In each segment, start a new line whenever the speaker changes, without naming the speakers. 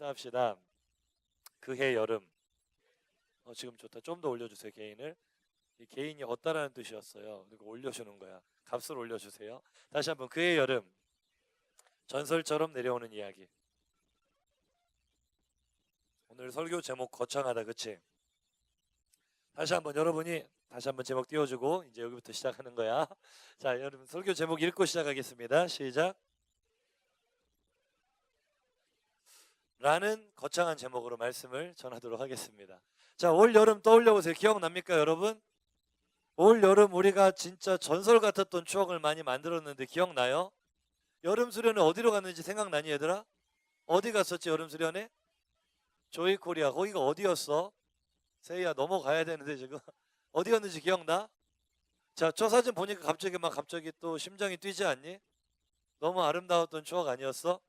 인사합시다. 그해 여름. 지금 좋다. 좀 더 올려주세요. 개인을. 이 개인이 없다라는 뜻이었어요. 그리고 올려주는 거야. 값을 올려주세요. 다시 한번 그해 여름. 전설처럼 내려오는 이야기. 오늘 설교 제목 거창하다, 그치? 다시 한번 여러분이 다시 한번 제목 띄워주고 이제 여기부터 시작하는 거야. 자, 여러분 설교 제목 읽고 시작하겠습니다. 시작. 라는 거창한 제목으로 말씀을 전하도록 하겠습니다. 자, 올 여름 떠올려 보세요. 기억납니까, 여러분? 올 여름 우리가 진짜 전설 같았던 추억을 많이 만들었는데 기억나요? 여름 수련회 어디로 갔는지 생각나니, 얘들아? 어디 갔었지, 여름 수련회? 조이 코리아. 거기가 어디였어? 세희야, 넘어가야 되는데 지금 어디였는지 기억나? 자, 저 사진 보니까 갑자기 또 심장이 뛰지 않니? 너무 아름다웠던 추억 아니었어?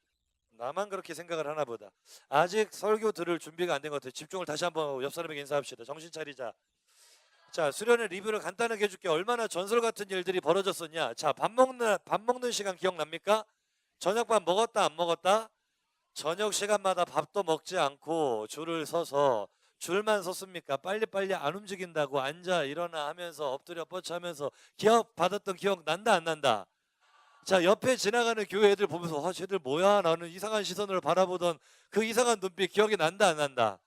나만 그렇게 생각을 하나 보다. 아직 설교 들을 준비가 안 된 것 같아요. 집중을 다시 한번 옆 사람에게 인사합시다. 정신 차리자. 자, 수련회 리뷰를 간단하게 해줄게. 얼마나 전설 같은 일들이 벌어졌었냐. 자, 밥 먹는 시간 기억납니까? 저녁밥 먹었다 안 먹었다? 저녁 시간마다 밥도 먹지 않고 줄을 서서, 줄만 섰습니까? 빨리빨리 안 움직인다고 앉아 일어나 하면서 엎드려 뻗쳐 하면서 기억 받았던 기억 난다 안 난다? 자, 옆에 지나가는 교회 애들 보면서 쟤들 뭐야? 나는 이상한 시선으로 바라보던 그 이상한 눈빛 기억이 난다 안 난다?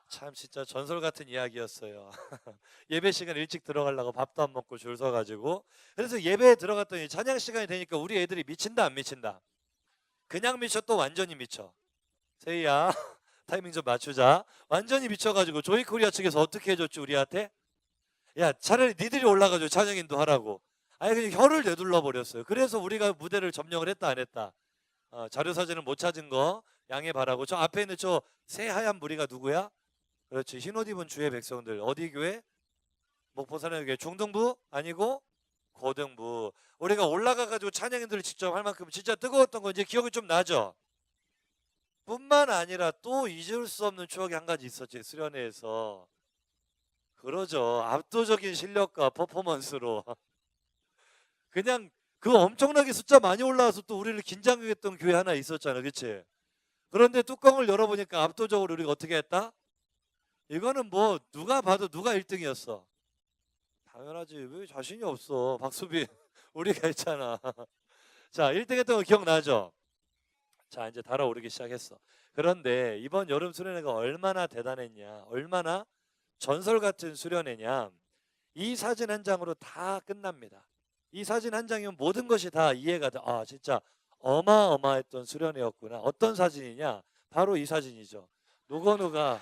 참 진짜 전설 같은 이야기였어요. 예배 시간 일찍 들어가려고 밥도 안 먹고 줄 서가지고, 그래서 예배에 들어갔더니 찬양 시간이 되니까 우리 애들이 미친다 안 미친다? 그냥 미쳐 또 완전히 미쳐. 세희야 타이밍 좀 맞추자. 완전히 미쳐가지고 조이 코리아 측에서 어떻게 해줬지 우리한테? 야, 차라리 니들이 올라가지고 찬양인도 하라고. 아니 그냥 혀를 내둘러 버렸어요. 그래서 우리가 무대를 점령을 했다 안 했다? 자료 사진은 못 찾은 거 양해 바라고. 저 앞에 있는 저 새하얀 무리가 누구야? 그렇지, 흰옷 입은 주의 백성들. 어디 교회? 목포사는 교회. 중등부? 아니고 고등부. 우리가 올라가가지고 찬양인들을 직접 할 만큼 진짜 뜨거웠던 거 이제 기억이 좀 나죠? 뿐만 아니라 또 잊을 수 없는 추억이 한 가지 있었지, 수련회에서. 그러죠, 압도적인 실력과 퍼포먼스로 그냥 그 엄청나게 숫자 많이 올라와서 또 우리를 긴장하게 했던 교회 하나 있었잖아, 그치? 그런데 뚜껑을 열어보니까 압도적으로 우리가 어떻게 했다? 이거는 뭐 누가 봐도 누가 1등이었어. 당연하지, 왜 자신이 없어, 박수빈. 우리가 했잖아. 자, 1등 했던 거 기억나죠? 자, 이제 달아오르기 시작했어. 그런데 이번 여름 수련회가 얼마나 대단했냐, 얼마나 전설 같은 수련회냐, 이 사진 한 장으로 다 끝납니다. 이 사진 한 장이면 모든 것이 다 이해가 돼. 아, 진짜 어마어마했던 수련회였구나. 어떤 사진이냐? 바로 이 사진이죠. 누가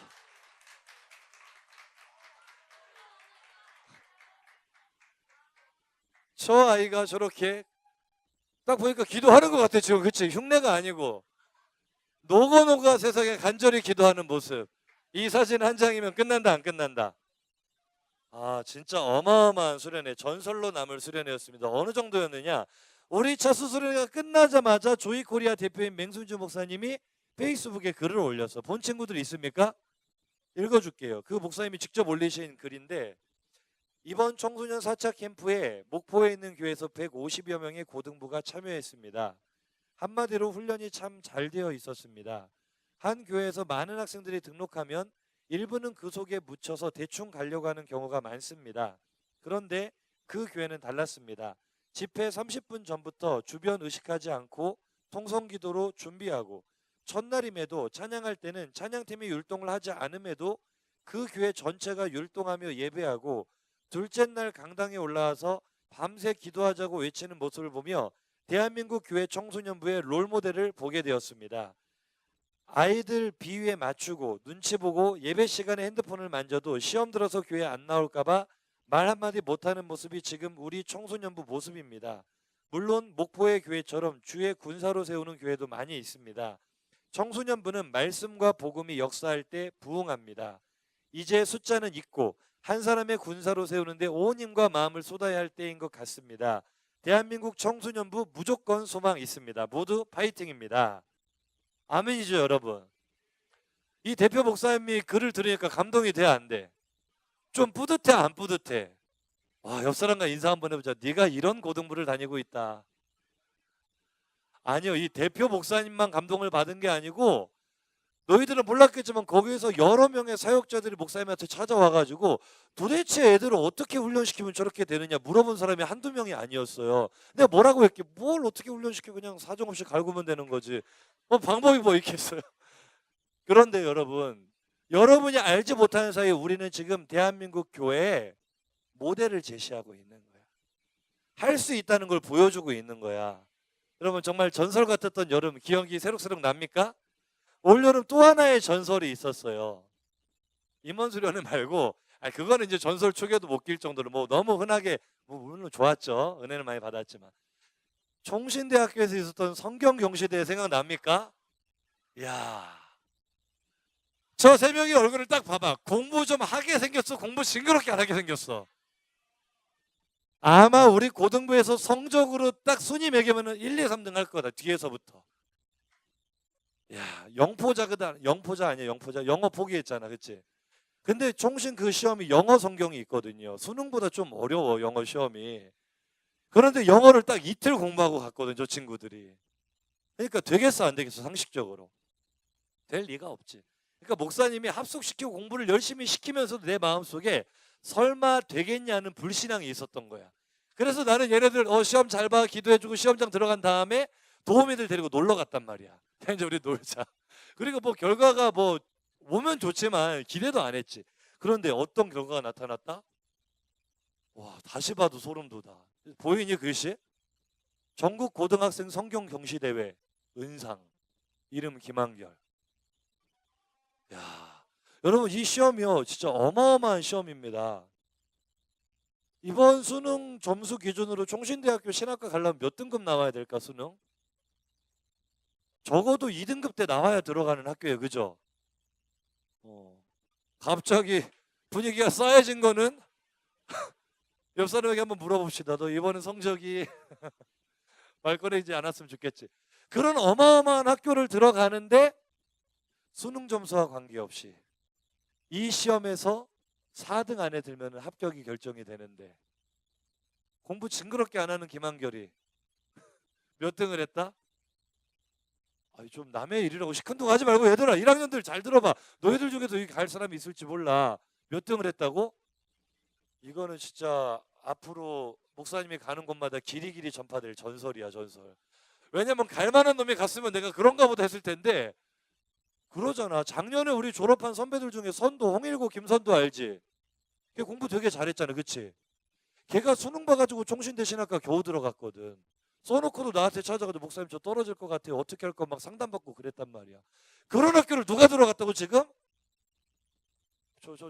저 아이가 저렇게 딱 보니까 기도하는 것 같아 지금, 그치? 흉내가 아니고 노고노가 세상에 간절히 기도하는 모습. 이 사진 한 장이면 끝난다 안 끝난다? 아, 진짜 어마어마한 수련회, 전설로 남을 수련회였습니다. 어느 정도였느냐? 우리 차수 수련회가 끝나자마자 조이 코리아 대표인 맹순주 목사님이 페이스북에 글을 올렸어. 본 친구들 있습니까? 읽어줄게요. 그 목사님이 직접 올리신 글인데, 이번 청소년 4차 캠프에 목포에 있는 교회에서 150여 명의 고등부가 참여했습니다. 한마디로 훈련이 참 잘 되어 있었습니다. 한 교회에서 많은 학생들이 등록하면 일부는 그 속에 묻혀서 대충 가려고 하는 경우가 많습니다. 그런데 그 교회는 달랐습니다. 집회 30분 전부터 주변 의식하지 않고 통성기도로 준비하고, 첫날임에도 찬양할 때는 찬양팀이 율동을 하지 않음에도 그 교회 전체가 율동하며 예배하고, 둘째 날 강당에 올라와서 밤새 기도하자고 외치는 모습을 보며 대한민국 교회 청소년부의 롤모델을 보게 되었습니다. 아이들 비위에 맞추고 눈치 보고 예배 시간에 핸드폰을 만져도 시험 들어서 교회 안 나올까봐 말 한마디 못하는 모습이 지금 우리 청소년부 모습입니다. 물론 목포의 교회처럼 주의 군사로 세우는 교회도 많이 있습니다. 청소년부는 말씀과 복음이 역사할 때 부응합니다. 이제 숫자는 있고 한 사람의 군사로 세우는데 온 힘과 마음을 쏟아야 할 때인 것 같습니다. 대한민국 청소년부 무조건 소망 있습니다. 모두 파이팅입니다. 아멘이죠, 여러분? 이 대표 목사님이 글을 들으니까 감동이 돼 안 돼? 좀 뿌듯해 안 뿌듯해? 와, 옆 사람과 인사 한번 해보자. 네가 이런 고등부를 다니고 있다. 아니요, 이 대표 목사님만 감동을 받은 게 아니고 너희들은 몰랐겠지만 거기에서 여러 명의 사역자들이 목사님한테 찾아와가지고 도대체 애들을 어떻게 훈련시키면 저렇게 되느냐 물어본 사람이 한두 명이 아니었어요. 내가 뭐라고 했게? 뭘 어떻게 훈련시켜? 그냥 사정없이 갈구면 되는 거지. 방법이 뭐 있겠어요? 그런데 여러분, 여러분이 알지 못하는 사이에 우리는 지금 대한민국 교회에 모델을 제시하고 있는 거야. 할 수 있다는 걸 보여주고 있는 거야. 여러분 정말 전설 같았던 여름 기억이 새록새록 납니까? 올여름 또 하나의 전설이 있었어요. 임원수련회 말고, 그거는 이제 전설 초기에도 못 낄 정도로 뭐 너무 흔하게, 물론 좋았죠. 은혜를 많이 받았지만. 총신대학교에서 있었던 성경경시대회 생각납니까? 이야. 저 세 명이 얼굴을 딱 봐봐. 공부 좀 하게 생겼어? 공부 징그럽게 안 하게 생겼어? 아마 우리 고등부에서 성적으로 딱 순위 매기면은 1, 2, 3등 할 거다. 뒤에서부터. 야, 영포자거든. 영포자 아니야, 영포자. 영어 포기했잖아, 그치? 근데 총신 그 시험이 영어 성경이 있거든요. 수능보다 좀 어려워, 영어 시험이. 그런데 영어를 딱 이틀 공부하고 갔거든, 저 친구들이. 그러니까 되겠어, 안 되겠어, 상식적으로? 될 리가 없지. 그러니까 목사님이 합숙시키고 공부를 열심히 시키면서도 내 마음속에 설마 되겠냐는 불신앙이 있었던 거야. 그래서 나는 얘네들 시험 잘 봐, 기도해주고 시험장 들어간 다음에 도우미들 데리고 놀러 갔단 말이야. 이제 우리 놀자. 그리고 뭐 결과가 뭐 오면 좋지만 기대도 안 했지. 그런데 어떤 결과가 나타났다? 와, 다시 봐도 소름 돋아. 보이니 글씨? 전국 고등학생 성경 경시 대회 은상. 이름 김한결. 야, 여러분 이 시험이요 진짜 어마어마한 시험입니다. 이번 수능 점수 기준으로 총신대학교 신학과 가려면 몇 등급 나와야 될까, 수능? 적어도 2등급 때 나와야 들어가는 학교예요, 그죠? 갑자기 분위기가 싸해진 거는 옆 사람에게 한번 물어봅시다. 너 이번엔 성적이 말 꺼내지 않았으면 좋겠지. 그런 어마어마한 학교를 들어가는데 수능 점수와 관계없이 이 시험에서 4등 안에 들면 합격이 결정이 되는데 공부 징그럽게 안 하는 김한결이 몇 등을 했다? 좀 남의 일이라고 시큰둥하지 말고 얘들아, 1학년들 잘 들어봐. 너희들 중에도 여기 갈 사람이 있을지 몰라. 몇 등을 했다고? 이거는 진짜 앞으로 목사님이 가는 곳마다 길이길이 전파될 전설이야, 전설. 왜냐면 갈 만한 놈이 갔으면 내가 그런가 보다 했을 텐데 그러잖아. 작년에 우리 졸업한 선배들 중에 선도, 홍일고, 김선도 알지? 걔 공부 되게 잘했잖아, 그치? 걔가 수능 봐가지고 총신대 신학과 겨우 들어갔거든. 써놓고도 나한테 찾아가지고 목사님 저 떨어질 것 같아요. 어떻게 할 거 막 상담받고 그랬단 말이야. 그런 학교를 누가 들어갔다고 지금?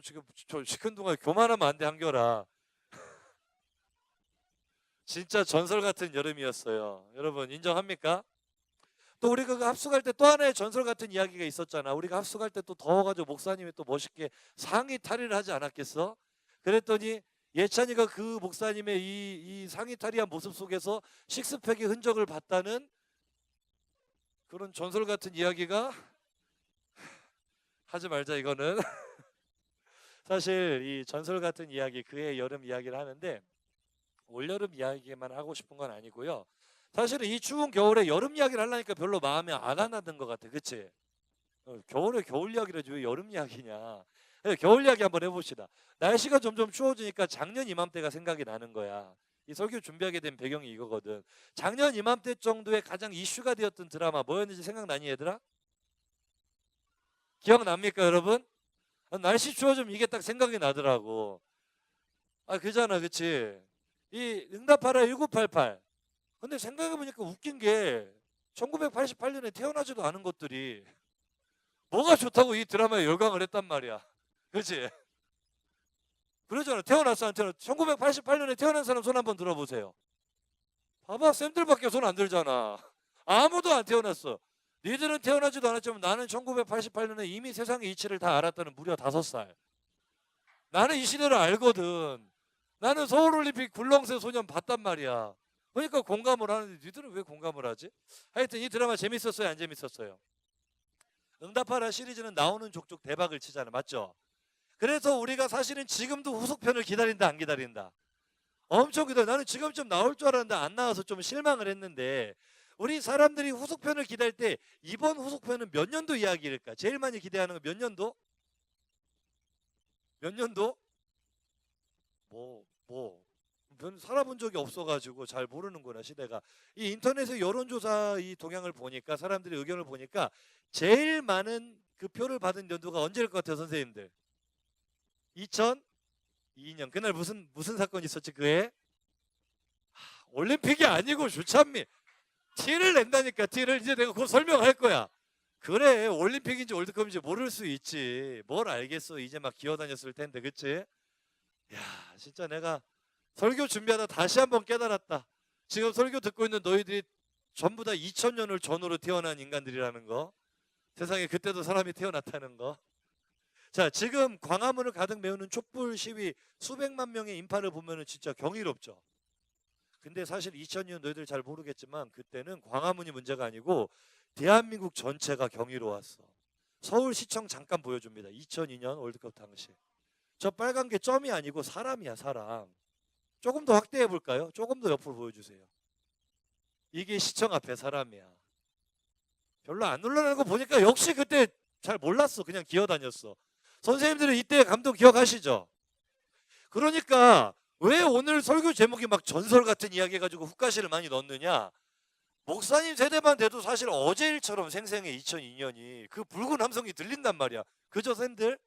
지금 저 시큰둥하게 교만하면 안 돼, 한결아. 진짜 전설 같은 여름이었어요. 여러분 인정합니까? 또 우리가 그 합숙할 때 또 하나의 전설 같은 이야기가 있었잖아. 우리가 합숙할 때 또 더워가지고 목사님이 또 멋있게 상의 탈의를 하지 않았겠어? 그랬더니 예찬이가 그 목사님의 이 상의 탈의한 모습 속에서 식스팩의 흔적을 봤다는 그런 전설 같은 이야기가 하지 말자, 이거는. 사실 이 전설 같은 이야기, 그의 여름 이야기를 하는데 올여름 이야기만 하고 싶은 건 아니고요. 사실은 이 추운 겨울에 여름 이야기를 하려니까 별로 마음에 안 와닿는 것 같아, 그치? 겨울에 겨울 이야기를 하지 왜 여름 이야기냐. 겨울 이야기 한번 해봅시다. 날씨가 점점 추워지니까 작년 이맘때가 생각이 나는 거야. 이 설교 준비하게 된 배경이 이거거든. 작년 이맘때 정도에 가장 이슈가 되었던 드라마 뭐였는지 생각나니, 얘들아? 기억납니까, 여러분? 날씨 추워지면 이게 딱 생각이 나더라고. 그잖아, 그치? 이 응답하라 1988. 근데 생각해보니까 웃긴 게 1988년에 태어나지도 않은 것들이 뭐가 좋다고 이 드라마에 열광을 했단 말이야. 그렇지? 그러잖아. 태어났어, 안 태어났어? 1988년에 태어난 사람 손 한번 들어보세요. 봐봐, 쌤들밖에 손 안 들잖아. 아무도 안 태어났어. 니들은 태어나지도 않았지만 나는 1988년에 이미 세상의 이치를 다 알았다는 무려 5살. 나는 이 시대를 알거든. 나는 서울올림픽 굴렁쇠 소년 봤단 말이야. 그러니까 공감을 하는데 니들은 왜 공감을 하지? 하여튼 이 드라마 재밌었어요, 안 재밌었어요? 응답하라 시리즈는 나오는 족족 대박을 치잖아, 맞죠? 그래서 우리가 사실은 지금도 후속편을 기다린다, 안 기다린다? 엄청 기다려. 나는 지금쯤 나올 줄 알았는데 안 나와서 좀 실망을 했는데 우리 사람들이 후속편을 기대할 때 이번 후속편은 몇 년도 이야기일까? 제일 많이 기대하는 거 몇 년도? 몇 년도? 전 살아본 적이 없어가지고 잘 모르는구나 시대가. 이 인터넷의 여론조사 이 동향을 보니까 사람들의 의견을 보니까 제일 많은 그 표를 받은 연도가 언제일 것 같아요, 선생님들? 2002년. 그날 무슨 사건이 있었지 그해? 올림픽이 아니고 주찬미. 티를 낸다니까. 티를 이제 내가 곧 설명할 거야. 그래 올림픽인지 월드컵인지 모를 수 있지. 뭘 알겠어. 이제 막 기어다녔을 텐데 그치? 야 진짜 내가 설교 준비하다 다시 한번 깨달았다. 지금 설교 듣고 있는 너희들이 전부 다 2000년을 전후로 태어난 인간들이라는 거. 세상에 그때도 사람이 태어났다는 거. 자 지금 광화문을 가득 메우는 촛불 시위 수백만 명의 인파를 보면은 진짜 경이롭죠. 근데 사실 2000년 너희들 잘 모르겠지만 그때는 광화문이 문제가 아니고 대한민국 전체가 경이로웠어. 서울시청 잠깐 보여줍니다. 2002년 월드컵 당시. 저 빨간 게 점이 아니고 사람이야 사람. 조금 더 확대해 볼까요? 조금 더 옆으로 보여주세요. 이게 시청 앞에 사람이야. 별로 안 놀라는 거 보니까 역시 그때 잘 몰랐어. 그냥 기어다녔어. 선생님들은 이때 감동 기억하시죠? 그러니까 왜 오늘 설교 제목이 막 전설 같은 이야기 해가지고 훅가시를 많이 넣느냐? 목사님 세대만 돼도 사실 어제 일처럼 생생해 2002년이. 그 붉은 함성이 들린단 말이야. 그죠 쌤들?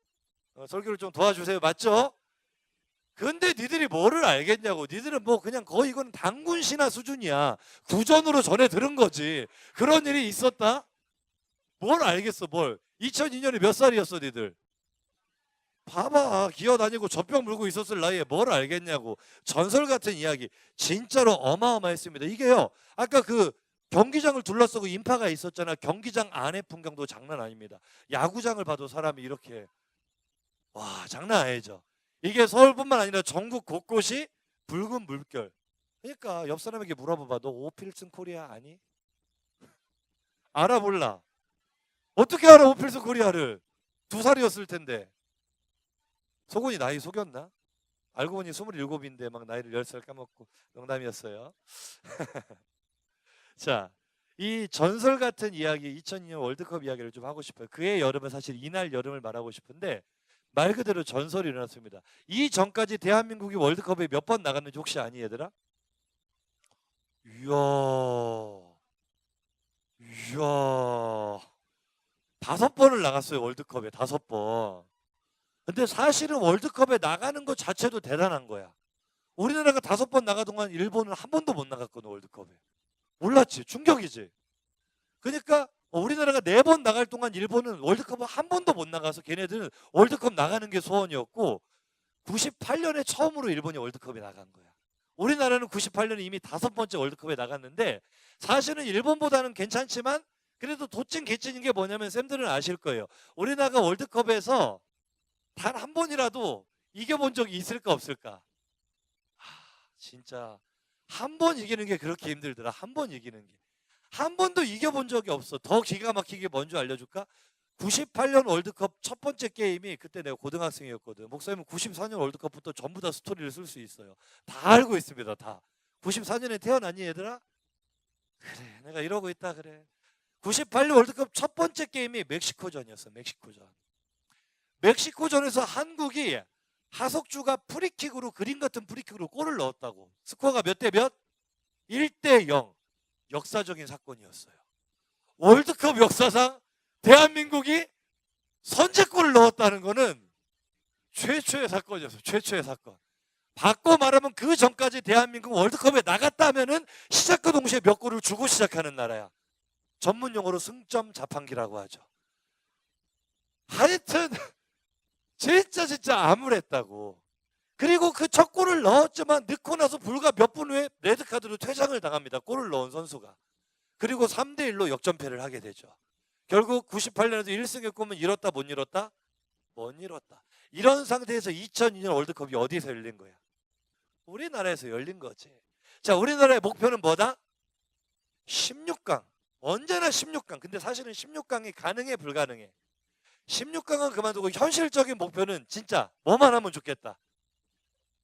설교를 좀 도와주세요. 맞죠? 근데 니들이 뭐를 알겠냐고. 니들은 뭐 그냥 거의 이건 단군 신화 수준이야. 구전으로 전해 들은 거지. 그런 일이 있었다? 뭘 알겠어 뭘. 2002년에 몇 살이었어 니들? 봐봐 기어다니고 젖병 물고 있었을 나이에 뭘 알겠냐고. 전설 같은 이야기 진짜로 어마어마했습니다. 이게요 아까 그 경기장을 둘러싸고 인파가 있었잖아. 경기장 안의 풍경도 장난 아닙니다. 야구장을 봐도 사람이 이렇게 와 장난 아니죠. 이게 서울뿐만 아니라 전국 곳곳이 붉은 물결. 그러니까 옆 사람에게 물어봐봐. 너 오필슨 코리아 아니? 알아 몰라? 어떻게 알아 오필슨 코리아를? 2살이었을 텐데. 속은이 나이 속였나? 알고 보니 27인데 막 나이를 10살 까먹고. 농담이었어요. 자, 이 전설 같은 이야기 2002년 월드컵 이야기를 좀 하고 싶어요. 그해 여름은 사실 이날 여름을 말하고 싶은데 말 그대로 전설이 일어났습니다. 이 전까지 대한민국이 월드컵에 몇 번 나갔는지 혹시 아니 얘들아? 이야 5번을 나갔어요. 월드컵에 5번. 근데 사실은 월드컵에 나가는 것 자체도 대단한 거야. 우리나라가 5번 나가 동안 일본은 한 번도 못 나갔거든 월드컵에. 몰랐지? 충격이지? 그러니까 우리나라가 4번 나갈 동안 일본은 월드컵을 한 번도 못 나가서 걔네들은 월드컵 나가는 게 소원이었고 98년에 처음으로 일본이 월드컵에 나간 거야. 우리나라는 98년에 이미 5번째 월드컵에 나갔는데 사실은 일본보다는 괜찮지만 그래도 도찐 개찐인 게 뭐냐면 쌤들은 아실 거예요. 우리나라가 월드컵에서 단 한 번이라도 이겨본 적이 있을까 없을까? 진짜 한 번 이기는 게 그렇게 힘들더라. 한 번 이기는 게. 한 번도 이겨본 적이 없어. 더 기가 막히게 뭔지 알려줄까? 98년 월드컵 첫 번째 게임이 그때 내가 고등학생이었거든. 목사님은 94년 월드컵부터 전부 다 스토리를 쓸 수 있어요. 다 알고 있습니다. 다. 94년에 태어났니 얘들아? 그래 내가 이러고 있다 그래. 98년 월드컵 첫 번째 게임이 멕시코전이었어. 멕시코전. 멕시코전에서 한국이 하석주가 프리킥으로 그림 같은 프리킥으로 골을 넣었다고. 스코어가 몇 대 몇? 1대 0. 역사적인 사건이었어요. 월드컵 역사상 대한민국이 선제골을 넣었다는 거는 최초의 사건이었어요. 최초의 사건. 바꿔 말하면 그 전까지 대한민국 월드컵에 나갔다면은 시작과 동시에 몇 골을 주고 시작하는 나라야. 전문 용어로 승점 자판기라고 하죠. 하여튼 진짜 암울했다고. 그리고 그 첫 골을 넣었지만 넣고 나서 불과 몇 분 후에 레드카드로 퇴장을 당합니다. 골을 넣은 선수가. 그리고 3대1로 역전패를 하게 되죠. 결국 98년에도 1승의 꿈은 이뤘다 못 이뤘다? 못 이뤘다. 이런 상태에서 2002년 월드컵이 어디서 열린 거야? 우리나라에서 열린 거지. 자, 우리나라의 목표는 뭐다? 16강. 언제나 16강. 근데 사실은 16강이 가능해 불가능해? 16강은 그만두고 현실적인 목표는 진짜 뭐만 하면 좋겠다.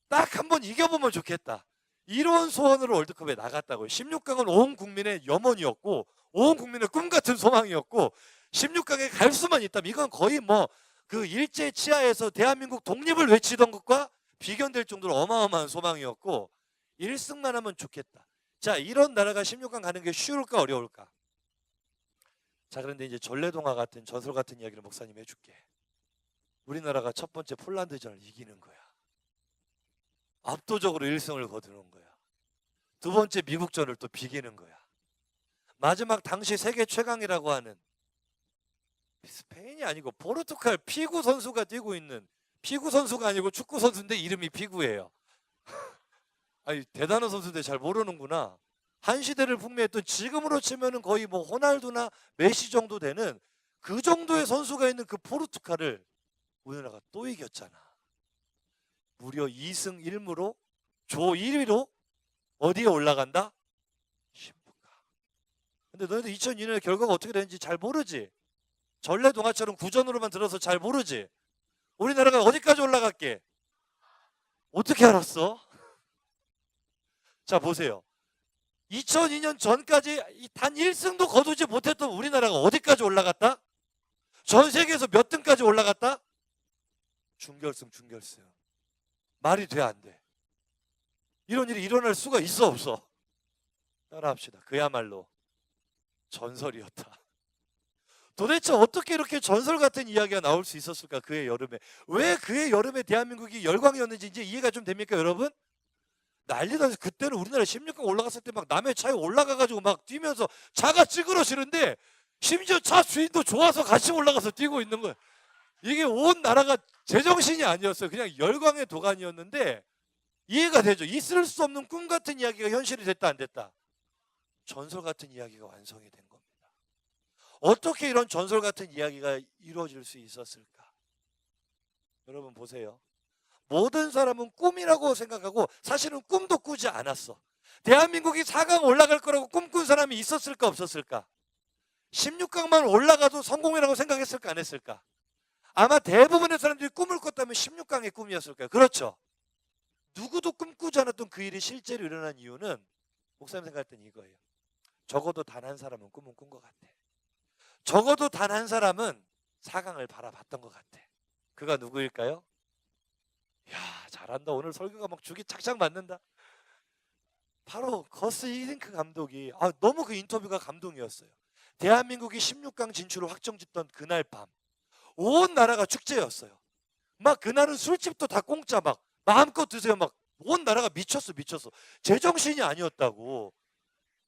딱 한 번 이겨보면 좋겠다. 이런 소원으로 월드컵에 나갔다고요. 16강은 온 국민의 염원이었고 온 국민의 꿈 같은 소망이었고 16강에 갈 수만 있다면 이건 거의 뭐 그 일제 치하에서 대한민국 독립을 외치던 것과 비견될 정도로 어마어마한 소망이었고 1승만 하면 좋겠다. 자, 이런 나라가 16강 가는 게 쉬울까 어려울까? 자, 그런데 이제 전래동화 같은 전설 같은 이야기를 목사님 해줄게. 우리나라가 첫 번째 폴란드전을 이기는 거야. 압도적으로 1승을 거두는 거야. 두 번째 미국전을 또 비기는 거야. 마지막 당시 세계 최강이라고 하는 스페인이 아니고 포르투갈 피구 선수가 뛰고 있는, 피구 선수가 아니고 축구 선수인데 이름이 피구예요. 아니, 대단한 선수인데 잘 모르는구나. 한 시대를 풍미했던, 지금으로 치면은 거의 뭐 호날두나 메시 정도 되는 그 정도의 선수가 있는 그 포르투갈을 우리나라가 또 이겼잖아. 무려 2승 1무로 조 1위로 어디에 올라간다? 16강. 근데 너희들 2002년에 결과가 어떻게 되는지 잘 모르지? 전래동화처럼 구전으로만 들어서 잘 모르지? 우리나라가 어디까지 올라갈게? 어떻게 알았어? 자, 보세요. 2002년 전까지 단 1승도 거두지 못했던 우리나라가 어디까지 올라갔다? 전 세계에서 몇 등까지 올라갔다? 준결승. 말이 돼, 안 돼? 이런 일이 일어날 수가 있어, 없어? 따라합시다. 그야말로 전설이었다. 도대체 어떻게 이렇게 전설 같은 이야기가 나올 수 있었을까? 그해 여름에. 왜 그해 여름에 대한민국이 열광이었는지 이제 이해가 좀 됩니까, 여러분? 난리다. 그때는 우리나라 16강 올라갔을 때 막 남의 차에 올라가가지고 막 뛰면서 차가 찌그러지는데 심지어 차 주인도 좋아서 같이 올라가서 뛰고 있는 거예요. 이게 온 나라가 제정신이 아니었어요. 그냥 열광의 도가니였는데 이해가 되죠? 있을 수 없는 꿈 같은 이야기가 현실이 됐다, 안 됐다? 전설 같은 이야기가 완성이 된 겁니다. 어떻게 이런 전설 같은 이야기가 이루어질 수 있었을까? 여러분 보세요. 모든 사람은 꿈이라고 생각하고 사실은 꿈도 꾸지 않았어. 대한민국이 4강 올라갈 거라고 꿈꾼 사람이 있었을까, 없었을까? 16강만 올라가도 성공이라고 생각했을까, 안 했을까? 아마 대부분의 사람들이 꿈을 꿨다면 16강의 꿈이었을까요? 그렇죠. 누구도 꿈꾸지 않았던 그 일이 실제로 일어난 이유는 목사님 생각할 땐 이거예요. 적어도 단 한 사람은 꿈은 꾼 것 같아. 적어도 단 한 사람은 4강을 바라봤던 것 같아. 그가 누구일까요? 야, 잘한다. 오늘 설교가 막 죽이 착착 맞는다. 바로 거스 히딩크 감독이, 너무 그 인터뷰가 감동이었어요. 대한민국이 16강 진출을 확정짓던 그날 밤 온 나라가 축제였어요. 막 그날은 술집도 다 공짜, 막 마음껏 드세요. 막 온 나라가 미쳤어. 제정신이 아니었다고.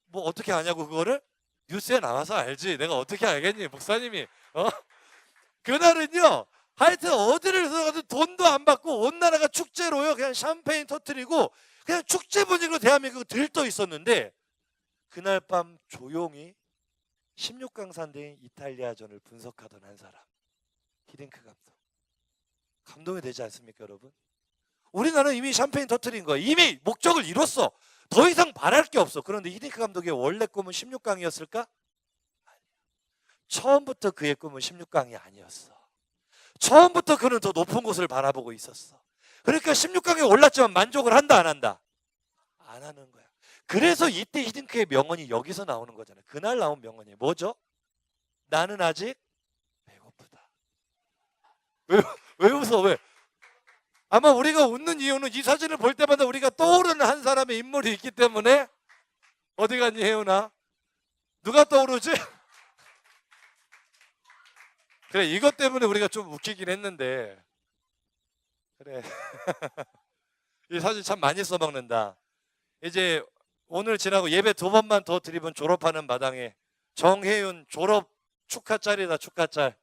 뭐 어떻게 아냐고, 그거를? 뉴스에 나와서 알지. 내가 어떻게 알겠니, 목사님이. 그날은요, 하여튼 어디를 가도 돈도 안 받고 온 나라가 축제로요, 그냥 샴페인 터뜨리고 그냥 축제 분위기로 대한민국이 들떠 있었는데, 그날 밤 조용히 16강 상대인 이탈리아전을 분석하던 한 사람, 히딩크 감독. 감동이 되지 않습니까, 여러분? 우리나라는 이미 샴페인 터뜨린 거야. 이미 목적을 이뤘어. 더 이상 바랄 게 없어. 그런데 히딩크 감독의 원래 꿈은 16강이었을까? 처음부터 그의 꿈은 16강이 아니었어. 처음부터 그는 더 높은 곳을 바라보고 있었어. 그러니까 16강에 올랐지만 만족을 한다, 안 한다? 안 하는 거야. 그래서 이때 히딩크의 명언이 여기서 나오는 거잖아요. 그날 나온 명언이 뭐죠? 나는 아직 배고프다. 왜 웃어? 왜? 아마 우리가 웃는 이유는 이 사진을 볼 때마다 우리가 떠오르는 한 사람의 인물이 있기 때문에. 어디 갔니, 혜윤아? 누가 떠오르지? 그래, 이것 때문에 우리가 좀 웃기긴 했는데. 그래. 이 사진 참 많이 써먹는다. 이제 오늘 지나고 예배 2번만 더 드리면 졸업하는 마당에 정혜윤 졸업 축하짤이다, 축하짤.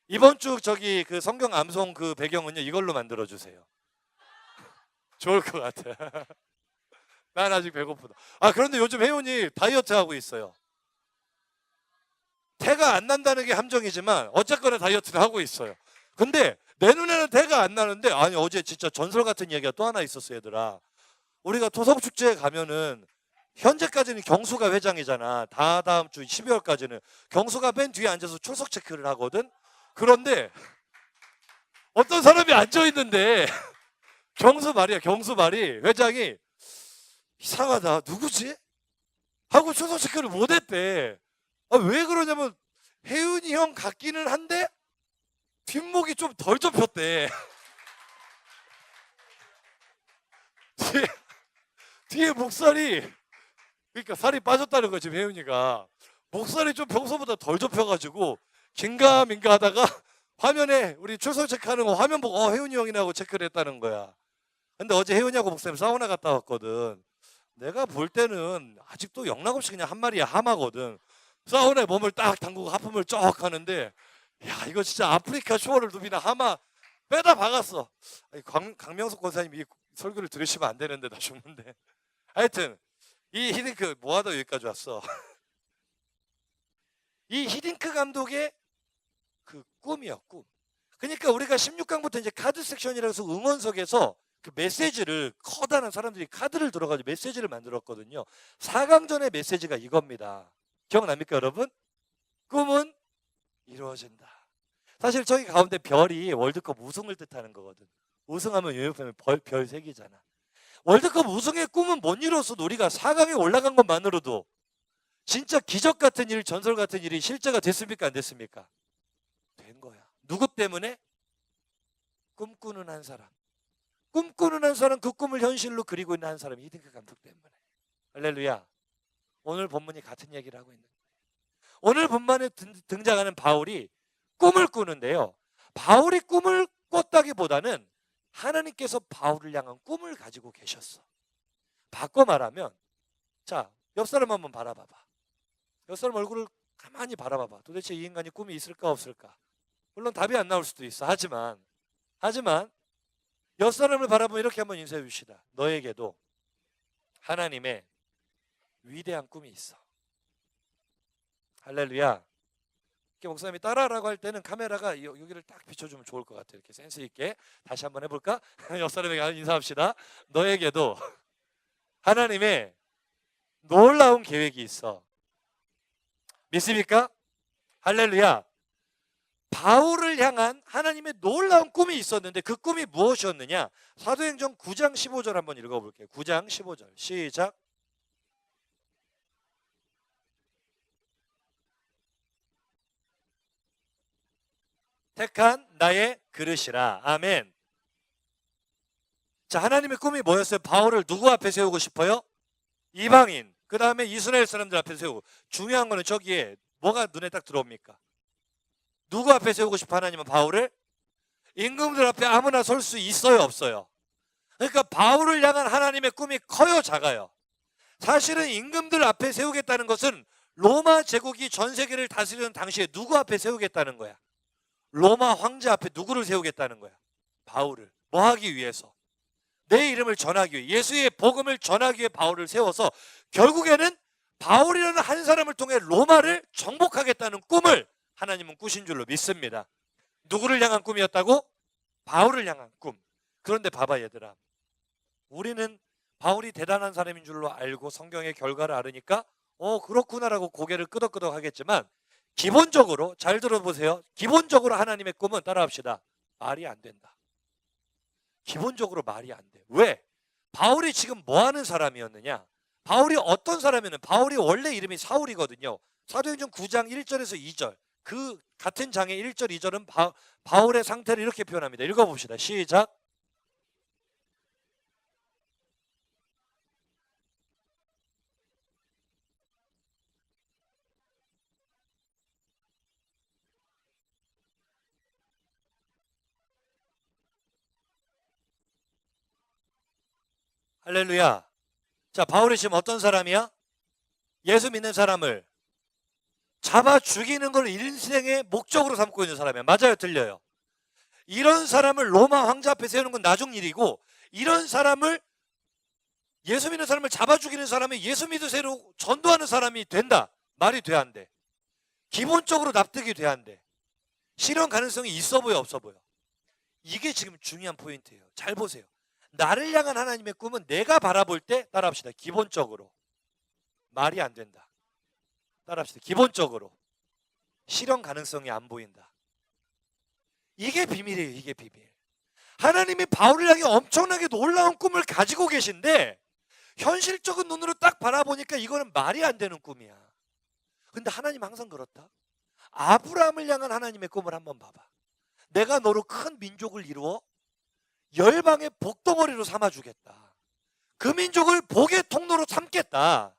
이번 주 저기 그 성경 암송 그 배경은요, 이걸로 만들어 주세요. 좋을 것 같아. 난 아직 배고프다. 그런데 요즘 혜윤이 다이어트 하고 있어요. 태가 안 난다는 게 함정이지만 어쨌거나 다이어트를 하고 있어요. 근데 내 눈에는 태가 안 나는데, 아니 어제 진짜 전설 같은 얘기가 또 하나 있었어, 얘들아. 우리가 토성축제에 가면은 현재까지는 경수가 회장이잖아. 다음 주 12월까지는 경수가 맨 뒤에 앉아서 출석 체크를 하거든. 그런데 어떤 사람이 앉아 있는데 경수 말이야, 경수 말이, 회장이 이상하다. 누구지? 하고 초성 체크를 못했대. 왜 그러냐면 혜윤이 형 같기는 한데 뒷목이 좀 덜 접혔대. 뒤에 목살이, 그러니까 살이 빠졌다는 거지. 혜윤이가 목살이 좀 평소보다 덜 접혀가지고 긴가민가 하다가 화면에 우리 출석 체크하는 거 화면 보고 혜윤이 형이네 하고 체크를 했다는 거야. 근데 어제 혜윤이하고 목사님 사우나 갔다 왔거든. 내가 볼 때는 아직도 영락없이 그냥 한 마리의 하마거든. 사우나에 몸을 딱 담그고 하품을 쩍 하는데, 야, 이거 진짜 아프리카 쇼어를 누비나 하마 빼다 박았어. 강명석 권사님 이 설교를 들으시면 안 되는데 나 죽는데. 하여튼 이 히딩크 뭐하다 여기까지 왔어. 이 히딩크 감독의 그 꿈이야, 꿈. 그러니까 우리가 16강부터 이제 카드 섹션이라고 해서 응원석에서 그 메시지를, 커다란 사람들이 카드를 들어가지고 메시지를 만들었거든요. 4강전의 메시지가 이겁니다. 기억납니까, 여러분? 꿈은 이루어진다. 사실 저기 가운데 별이 월드컵 우승을 뜻하는 거거든. 우승하면 유니폼에 별 3개잖아. 월드컵 우승의 꿈은 못 이뤘어도 우리가 4강에 올라간 것만으로도 진짜 기적 같은 일, 전설 같은 일이 실제가 됐습니까, 안 됐습니까? 된 거야. 누구 때문에? 꿈꾸는 한 사람. 꿈꾸는 한 사람, 그 꿈을 현실로 그리고 있는 한 사람이 히딩크 감독 때문에. 할렐루야. 오늘 본문이 같은 얘기를 하고 있는 거예요. 오늘 본문에 등장하는 바울이 꿈을 꾸는데요. 바울이 꿈을 꿨다기보다는 하나님께서 바울을 향한 꿈을 가지고 계셨어. 바꿔 말하면, 자, 옆 사람 한번 바라봐봐. 옆 사람 얼굴을 가만히 바라봐봐. 도대체 이 인간이 꿈이 있을까 없을까? 물론 답이 안 나올 수도 있어. 하지만 옆 사람을 바라보면 이렇게 한번 인사해 줍시다. 너에게도 하나님의 위대한 꿈이 있어. 할렐루야. 이렇게 목사님이 따라하라고 할 때는 카메라가 여기를 딱 비춰주면 좋을 것 같아요. 이렇게 센스 있게 다시 한번 해볼까? 옆 사람에게 인사합시다. 너에게도 하나님의 놀라운 계획이 있어. 믿습니까? 할렐루야. 바울을 향한 하나님의 놀라운 꿈이 있었는데 그 꿈이 무엇이었느냐? 사도행전 9장 15절 한번 읽어볼게요. 9장 15절 시작. 택한 나의 그릇이라. 아멘. 자, 하나님의 꿈이 뭐였어요? 바울을 누구 앞에 세우고 싶어요? 이방인, 그 다음에 이스라엘 사람들 앞에 세우고. 중요한 거는 저기에 뭐가 눈에 딱 들어옵니까? 누구 앞에 세우고 싶어 하나님은 바울을? 임금들 앞에 아무나 설 수 있어요, 없어요? 그러니까 바울을 향한 하나님의 꿈이 커요, 작아요? 사실은 임금들 앞에 세우겠다는 것은 로마 제국이 전 세계를 다스리는 당시에 누구 앞에 세우겠다는 거야? 로마 황제 앞에 누구를 세우겠다는 거야? 바울을. 뭐 하기 위해서? 내 이름을 전하기 위해, 예수의 복음을 전하기 위해 바울을 세워서 결국에는 바울이라는 한 사람을 통해 로마를 정복하겠다는 꿈을 하나님은 꾸신 줄로 믿습니다. 누구를 향한 꿈이었다고? 바울을 향한 꿈. 그런데 봐봐 얘들아, 우리는 바울이 대단한 사람인 줄로 알고 성경의 결과를 알으니까 그렇구나라고 고개를 끄덕끄덕 하겠지만, 기본적으로 잘 들어보세요. 기본적으로 하나님의 꿈은, 따라합시다, 말이 안 된다. 기본적으로 말이 안 돼. 왜? 바울이 지금 뭐 하는 사람이었느냐? 바울이 어떤 사람이었느냐? 바울이 원래 이름이 사울이거든요. 사도행전 9장 1절에서 2절, 그 같은 장의 1절 2절은 바울의 상태를 이렇게 표현합니다. 읽어봅시다. 시작. 할렐루야. 자, 바울이 지금 어떤 사람이야? 예수 믿는 사람을 잡아 죽이는 걸 인생의 목적으로 삼고 있는 사람이야. 맞아요, 틀려요? 이런 사람을 로마 황제 앞에 세우는 건 나중 일이고, 이런 사람을, 예수 믿는 사람을 잡아 죽이는 사람이 예수 믿으세요 전도하는 사람이 된다. 말이 돼, 안 돼? 기본적으로 납득이 돼, 안 돼? 실현 가능성이 있어 보여, 없어 보여? 이게 지금 중요한 포인트예요. 잘 보세요. 나를 향한 하나님의 꿈은 내가 바라볼 때, 따라합시다, 기본적으로 말이 안 된다. 따라합시다, 기본적으로 실현 가능성이 안 보인다. 이게 비밀이에요. 이게 비밀. 하나님이 바울을 향해 엄청나게 놀라운 꿈을 가지고 계신데 현실적인 눈으로 딱 바라보니까 이거는 말이 안 되는 꿈이야. 근데 하나님 항상 그렇다. 아브라함을 향한 하나님의 꿈을 한번 봐봐. 내가 너로 큰 민족을 이루어 열방의 복덩어리로 삼아주겠다. 그 민족을 복의 통로로 삼겠다.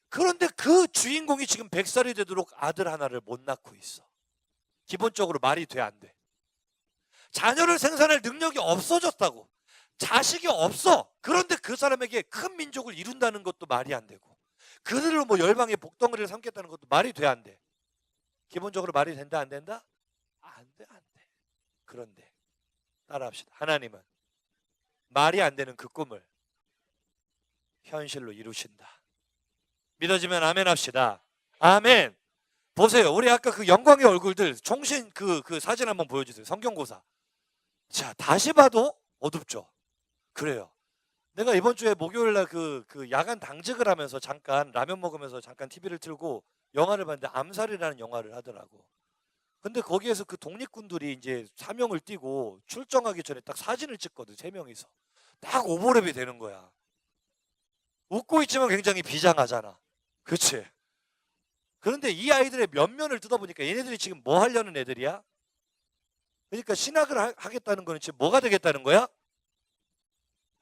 그런데 그 주인공이 지금 100살이 되도록 아들 하나를 못 낳고 있어. 기본적으로 말이 돼, 안 돼? 자녀를 생산할 능력이 없어졌다고. 자식이 없어. 그런데 그 사람에게 큰 민족을 이룬다는 것도 말이 안 되고, 그들을 뭐 열방의 복덩어리를 삼겠다는 것도 말이 돼, 안 돼? 기본적으로 말이 된다, 안 된다? 안 돼, 안 돼. 그런데 따라합시다. 하나님은 말이 안 되는 그 꿈을 현실로 이루신다. 믿어지면 아멘 합시다. 아멘. 보세요. 우리 아까 그 영광의 얼굴들 총신 그 사진 한번 보여주세요. 성경고사. 자, 다시 봐도 어둡죠. 그래요. 내가 이번 주에 목요일날 그 야간 당직을 하면서 잠깐 라면 먹으면서 잠깐 TV를 틀고 영화를 봤는데 암살이라는 영화를 하더라고. 근데 거기에서 그 독립군들이 이제 사명을 띠고 출정하기 전에 딱 사진을 찍거든. 3명이서. 딱 오버랩이 되는 거야. 웃고 있지만 굉장히 비장하잖아. 그치? 그런데 이 아이들의 면면을 뜯어보니까 얘네들이 지금 뭐 하려는 애들이야? 그러니까 신학을 하겠다는 거는 지금 뭐가 되겠다는 거야?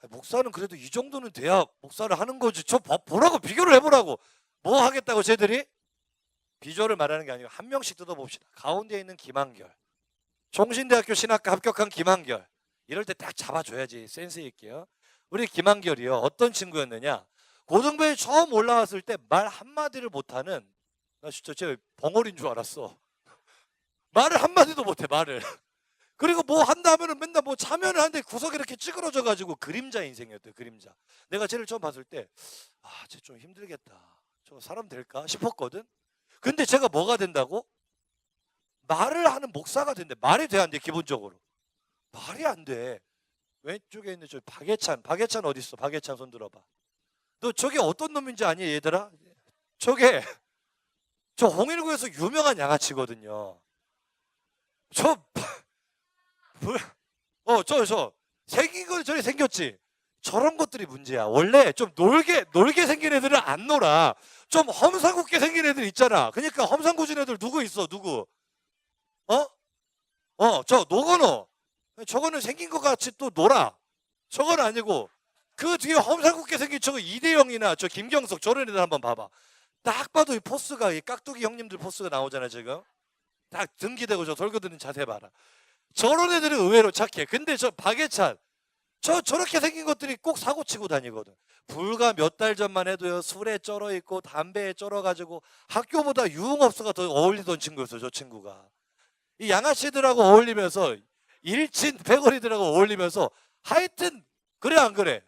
목사는 그래도 이 정도는 돼야 목사를 하는 거지. 저 보라고, 비교를 해보라고. 뭐 하겠다고 쟤들이? 비주얼을 말하는 게 아니고 한 명씩 뜯어봅시다. 가운데 있는 김한결, 종신대학교 신학과 합격한 김한결. 이럴 때 딱 잡아줘야지 센스 있게요. 우리 김한결이요, 어떤 친구였느냐? 고등부에 처음 올라왔을 때 말 한마디를 못하는, 나 진짜 쟤 벙어리인 줄 알았어. 말을 한마디도 못해, 말을. 그리고 뭐 한다 하면은 맨날 뭐 참여를 하는데 구석에 이렇게 찌그러져 가지고 그림자 인생이었대요. 그림자. 내가 쟤를 처음 봤을 때 쟤 좀 힘들겠다, 저 사람 될까 싶었거든. 근데 제가 뭐가 된다고? 말을 하는 목사가 된대. 말이 돼, 안 돼? 기본적으로 말이 안 돼. 왼쪽에 있는 저 박예찬 어디 있어? 박예찬 손 들어봐. 너 저게 어떤 놈인지 아니, 얘들아? 저게 저 홍일구에서 유명한 양아치거든요. 저 생긴 거 저리 생겼지. 저런 것들이 문제야. 원래 좀 놀게 생긴 애들은 안 놀아. 좀 험상궂게 생긴 애들 있잖아. 그러니까 험상궂은 애들 누구 있어? 누구? 저 노건호. 저거는 생긴 것 같이 또 놀아. 저건 아니고 그 뒤에 험상궂게 생긴 저거 이대영이나 저 김경석, 저런 애들 한번 봐봐. 딱 봐도 이 포스가, 이 깍두기 형님들 포스가 나오잖아. 지금 딱 등기대고 저 돌거드는 자세 봐라. 저런 애들은 의외로 착해. 근데 저 박예찬, 저렇게 생긴 것들이 꼭 사고 치고 다니거든. 불과 몇 달 전만 해도요, 술에 쩔어 있고 담배에 쩔어 가지고 학교보다 유흥업소가 더 어울리던 친구였어. 저 친구가 이 양아치들하고 어울리면서, 일진 패거리들하고 어울리면서, 하여튼 그래 안 그래?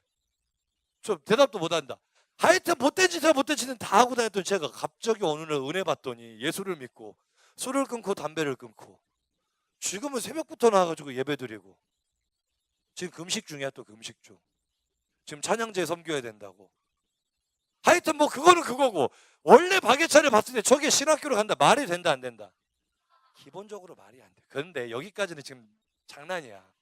좀 대답도 못한다. 하여튼 못된 짓은 다 하고 다녔던 제가 갑자기 어느 날 은혜 받더니 예수를 믿고 술을 끊고 담배를 끊고 지금은 새벽부터 나와가지고 예배드리고, 지금 금식 중이야. 또 금식 중. 지금 찬양제 섬겨야 된다고. 하여튼 뭐 그거는 그거고, 원래 박예찬을 봤을 때 저게 신학교를 간다, 말이 된다 안 된다? 기본적으로 말이 안 돼. 그런데 여기까지는 지금 장난이야.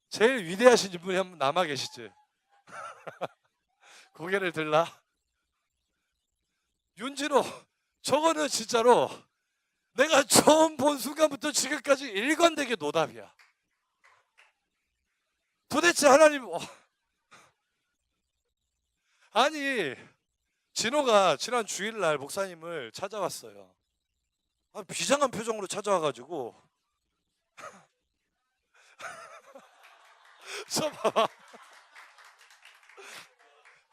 제일 위대하신 분이 한 분 남아 계시지? 고개를 들라. 윤진호, 저거는 진짜로 내가 처음 본 순간부터 지금까지 일관되게 노답이야. 도대체 하나님, 아니 진호가 지난 주일날 목사님을 찾아왔어요. 비장한 표정으로 찾아와가지고 저 봐봐,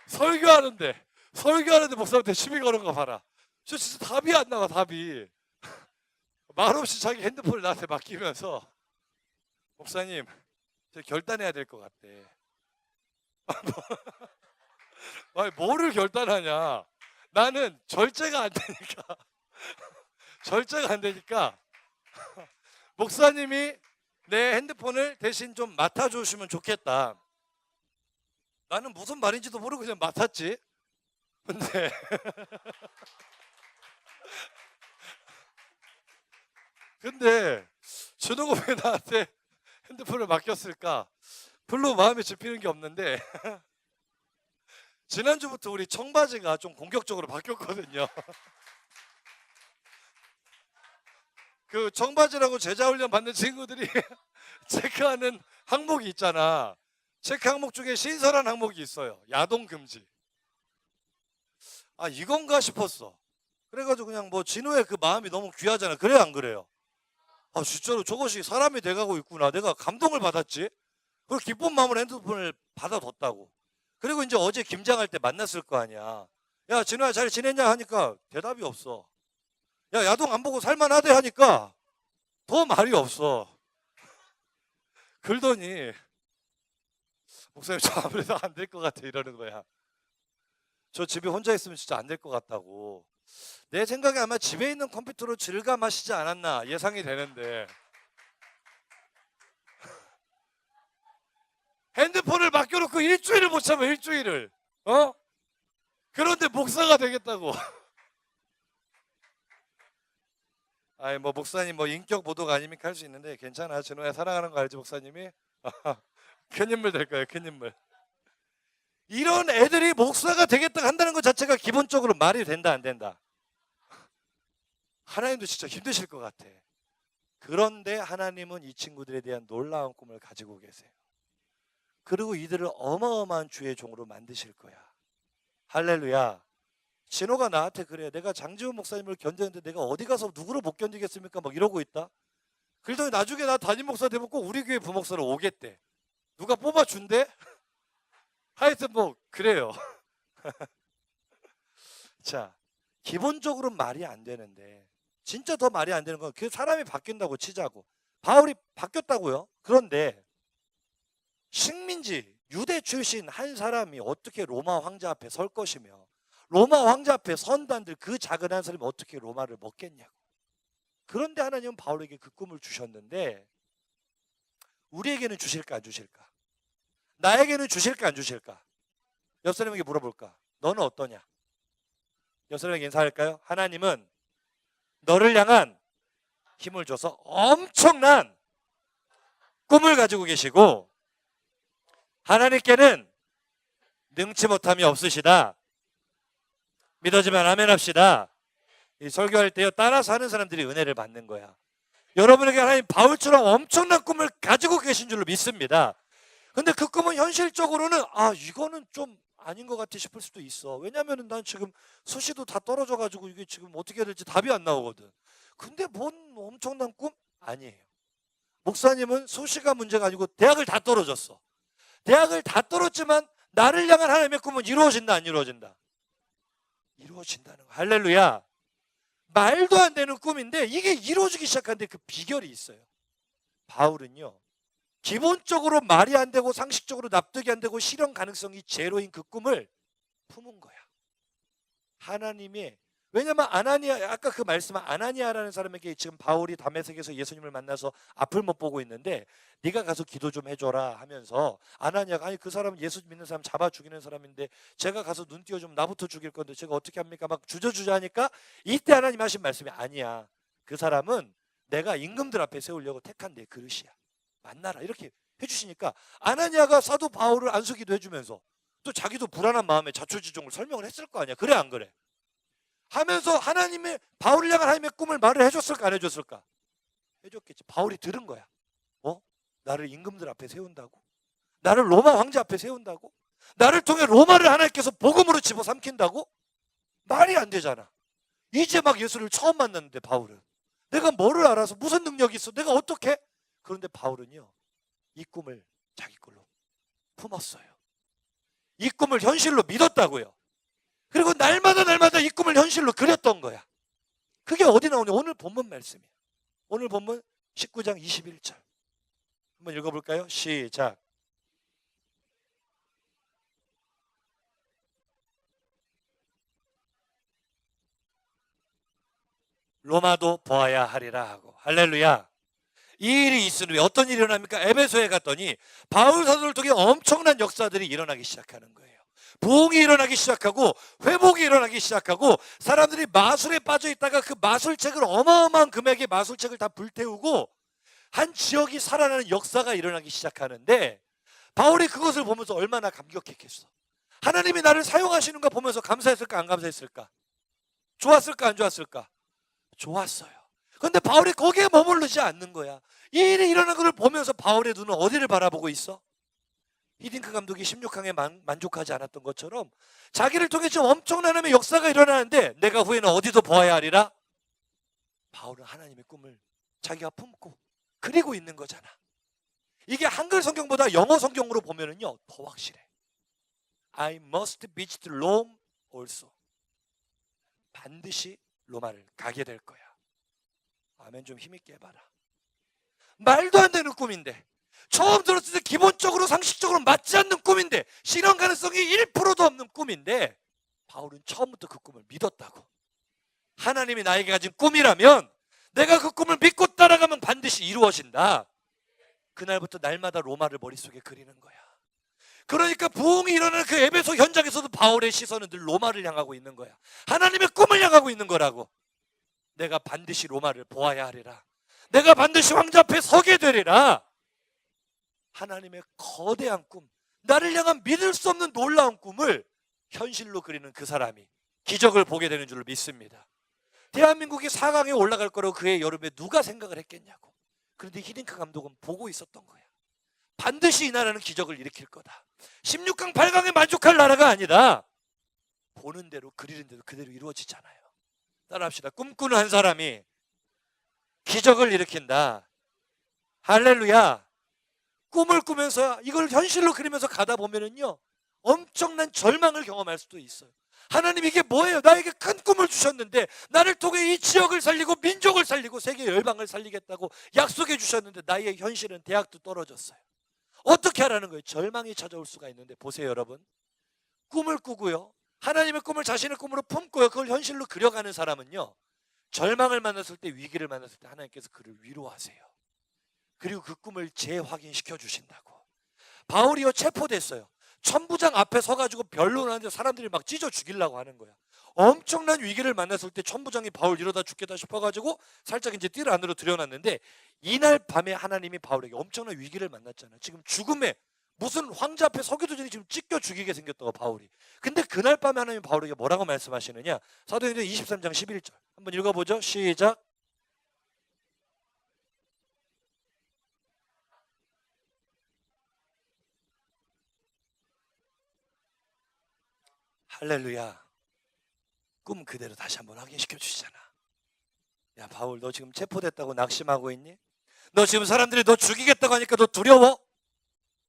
설교하는데 목사한테 시비 거는 거 봐라. 저 진짜 답이 안 나와. 답이 말없이 자기 핸드폰을 나한테 맡기면서, 목사님 저 결단해야 될 것 같대. 아니, 뭐를 결단하냐? 나는 절제가 안 되니까 절제가 안 되니까 목사님이 내 핸드폰을 대신 좀 맡아주시면 좋겠다. 나는 무슨 말인지도 모르고 그냥 맡았지. 근데 진호가 왜 나한테 핸드폰을 맡겼을까? 별로 마음에 잡히는 게 없는데 지난주부터 우리 청바지가 좀 공격적으로 바뀌었거든요. 그 청바지라고 제자훈련 받는 친구들이 체크하는 항목이 있잖아. 체크 항목 중에 신선한 항목이 있어요. 야동 금지. 아, 이건가 싶었어. 그래가지고 그냥 뭐 진호의 그 마음이 너무 귀하잖아. 그래 안 그래요? 아, 진짜로 저것이 사람이 돼가고 있구나. 내가 감동을 받았지. 그리고 기쁜 마음으로 핸드폰을 받아뒀다고. 그리고 이제 어제 김장할 때 만났을 거 아니야. 야, 진호야 잘 지냈냐 하니까 대답이 없어. 야, 야동 안 보고 살만하대 하니까 더 말이 없어. 그러더니 목사님 저 아무래도 안 될 것 같아 이러는 거야. 저 집에 혼자 있으면 진짜 안 될 것 같다고. 내 생각에 아마 집에 있는 컴퓨터로 즐감하시지 않았나 예상이 되는데 핸드폰을 맡겨놓고 일주일을 못 참아. 일주일을. 그런데 목사가 되겠다고. 아니 뭐 목사님 뭐 인격 보도가 아닙니까 할 수 있는데 괜찮아. 진호야 사랑하는 거 알지 목사님이? 큰 인물 될 거예요. 큰 인물. 이런 애들이 목사가 되겠다 한다는 것 자체가 기본적으로 말이 된다 안 된다? 하나님도 진짜 힘드실 것 같아. 그런데 하나님은 이 친구들에 대한 놀라운 꿈을 가지고 계세요. 그리고 이들을 어마어마한 주의 종으로 만드실 거야. 할렐루야. 진호가 나한테 그래. 내가 장지훈 목사님을 견뎠는데 내가 어디 가서 누구를 못 견디겠습니까? 막 이러고 있다. 그러더니 나중에 나 담임 목사 되면 꼭 우리 교회 부목사로 오겠대. 누가 뽑아준대? 하여튼 뭐 그래요. 자, 기본적으로 말이 안 되는데 진짜 더 말이 안 되는 건 그 사람이 바뀐다고 치자고. 바울이 바뀌었다고요. 그런데 식민지 유대 출신 한 사람이 어떻게 로마 황제 앞에 설 것이며 로마 황제 앞에 선단들 그 작은 한 사람이 어떻게 로마를 먹겠냐고. 그런데 하나님은 바울에게 그 꿈을 주셨는데 우리에게는 주실까 안 주실까? 나에게는 주실까 안 주실까? 옆 사람에게 물어볼까? 너는 어떠냐? 옆 사람에게 인사할까요? 하나님은 너를 향한 힘을 줘서 엄청난 꿈을 가지고 계시고 하나님께는 능치 못함이 없으시다. 믿어지면 아멘 합시다. 이 설교할 때요 따라서 하는 사람들이 은혜를 받는 거야. 여러분에게 하나님 바울처럼 엄청난 꿈을 가지고 계신 줄로 믿습니다. 근데 그 꿈은 현실적으로는 이거는 좀 아닌 것 같아 싶을 수도 있어. 왜냐면은 난 지금 수시도 다 떨어져가지고 이게 지금 어떻게 해야 될지 답이 안 나오거든. 근데 뭔 엄청난 꿈? 아니에요. 목사님은 수시가 문제가 아니고 대학을 다 떨어졌어. 대학을 다 떨었지만 나를 향한 하나님의 꿈은 이루어진다 안 이루어진다? 이루어진다는 거. 할렐루야. 말도 안 되는 꿈인데 이게 이루어지기 시작하는데 그 비결이 있어요. 바울은요 기본적으로 말이 안 되고 상식적으로 납득이 안 되고 실현 가능성이 제로인 그 꿈을 품은 거야. 하나님의 왜냐면 아나니아 아까 그 말씀은 아나니아라는 사람에게 지금 바울이 다메섹에서 예수님을 만나서 앞을 못 보고 있는데 네가 가서 기도 좀 해줘라 하면서 아나니아가 아니 그 사람은 예수 믿는 사람 잡아 죽이는 사람인데 제가 가서 눈 띄워주면 나부터 죽일 건데 제가 어떻게 합니까? 막 주저주저 하니까 이때 하나님 하신 말씀이 아니야. 그 사람은 내가 임금들 앞에 세우려고 택한 내 그릇이야. 만나라 이렇게 해주시니까 아나니아가 사도 바울을 안수기도 해주면서 또 자기도 불안한 마음에 자초지종을 설명을 했을 거 아니야. 그래 안 그래? 하면서 하나님의 바울을 향한 하나님의 꿈을 말을 해줬을까 안 해줬을까? 해줬겠지. 바울이 들은 거야. 나를 임금들 앞에 세운다고? 나를 로마 황제 앞에 세운다고? 나를 통해 로마를 하나님께서 복음으로 집어삼킨다고? 말이 안 되잖아. 이제 막 예수를 처음 만났는데 바울은 내가 뭐를 알아서 무슨 능력이 있어? 내가 어떻게? 그런데 바울은요 이 꿈을 자기 걸로 품었어요. 이 꿈을 현실로 믿었다고요. 그리고 날마다 이 꿈을 현실로 그렸던 거야. 그게 어디 나오냐? 오늘 본문 말씀이에요. 오늘 본문 19장 21절 한번 읽어볼까요? 시작. 로마도 보아야 하리라 하고. 할렐루야. 이 일이 있으니 어떤 일이 일어납니까? 에베소에 갔더니 바울 사도를 통해 엄청난 역사들이 일어나기 시작하는 거예요. 부흥이 일어나기 시작하고 회복이 일어나기 시작하고 사람들이 마술에 빠져 있다가 그 마술책을 어마어마한 금액의 마술책을 다 불태우고 한 지역이 살아나는 역사가 일어나기 시작하는데 바울이 그것을 보면서 얼마나 감격했겠어. 하나님이 나를 사용하시는 거 보면서 감사했을까 안 감사했을까? 좋았을까 안 좋았을까? 좋았어요. 그런데 바울이 거기에 머무르지 않는 거야. 이 일이 일어나는 걸 보면서 바울의 눈은 어디를 바라보고 있어? 히딩크 감독이 16강에 만족하지 않았던 것처럼 자기를 통해 지금 엄청난 하나님의 역사가 일어나는데 내가 후에는 어디도 보아야 하리라? 바울은 하나님의 꿈을 자기가 품고 그리고 있는 거잖아. 이게 한글 성경보다 영어 성경으로 보면은요 더 확실해. I must visit Rome also. 반드시 로마를 가게 될 거야. 아멘. 좀 힘있게 해봐라. 말도 안 되는 꿈인데, 처음 들었을 때 기본적으로 상식적으로 맞지 않는 꿈인데, 실현 가능성이 1%도 없는 꿈인데 바울은 처음부터 그 꿈을 믿었다고. 하나님이 나에게 가진 꿈이라면 내가 그 꿈을 믿고 따라가면 반드시 이루어진다. 그날부터 날마다 로마를 머릿속에 그리는 거야. 그러니까 부흥이 일어나는 그 에베소 현장에서도 바울의 시선은 늘 로마를 향하고 있는 거야. 하나님의 꿈을 향하고 있는 거라고. 내가 반드시 로마를 보아야 하리라. 내가 반드시 왕자 앞에 서게 되리라. 하나님의 거대한 꿈, 나를 향한 믿을 수 없는 놀라운 꿈을 현실로 그리는 그 사람이 기적을 보게 되는 줄 믿습니다. 대한민국이 4강에 올라갈 거라고 그해 여름에 누가 생각을 했겠냐고. 그런데 히딩크 감독은 보고 있었던 거야. 반드시 이 나라는 기적을 일으킬 거다. 16강, 8강에 만족할 나라가 아니다. 보는 대로 그리는 대로 그대로 이루어지잖아요. 따라합시다. 꿈꾸는 한 사람이 기적을 일으킨다. 할렐루야. 꿈을 꾸면서 이걸 현실로 그리면서 가다 보면은요 엄청난 절망을 경험할 수도 있어요. 하나님 이게 뭐예요? 나에게 큰 꿈을 주셨는데 나를 통해 이 지역을 살리고 민족을 살리고 세계 열방을 살리겠다고 약속해 주셨는데 나의 현실은 대학도 떨어졌어요. 어떻게 하라는 거예요? 절망이 찾아올 수가 있는데 보세요 여러분. 꿈을 꾸고요, 하나님의 꿈을 자신의 꿈으로 품고요, 그걸 현실로 그려가는 사람은요 절망을 만났을 때, 위기를 만났을 때 하나님께서 그를 위로하세요. 그리고 그 꿈을 재확인시켜 주신다고. 바울이요 체포됐어요. 천부장 앞에 서가지고 변론하는데 사람들이 막 찢어 죽이려고 하는 거야. 엄청난 위기를 만났을 때 천부장이 바울 이러다 죽겠다 싶어가지고 살짝 이제 띠를 안으로 들여놨는데 이날 밤에 하나님이 바울에게 엄청난 위기를 만났잖아. 지금 죽음에 무슨 황제 앞에 서기도 전에 지금 찢겨 죽이게 생겼다고 바울이. 근데 그날 밤에 하나님이 바울에게 뭐라고 말씀하시느냐? 사도행전 23장 11절 한번 읽어보죠. 시작. 할렐루야. 꿈 그대로 다시 한번 확인시켜 주시잖아. 야 바울, 너 지금 체포됐다고 낙심하고 있니? 너 지금 사람들이 너 죽이겠다고 하니까 너 두려워?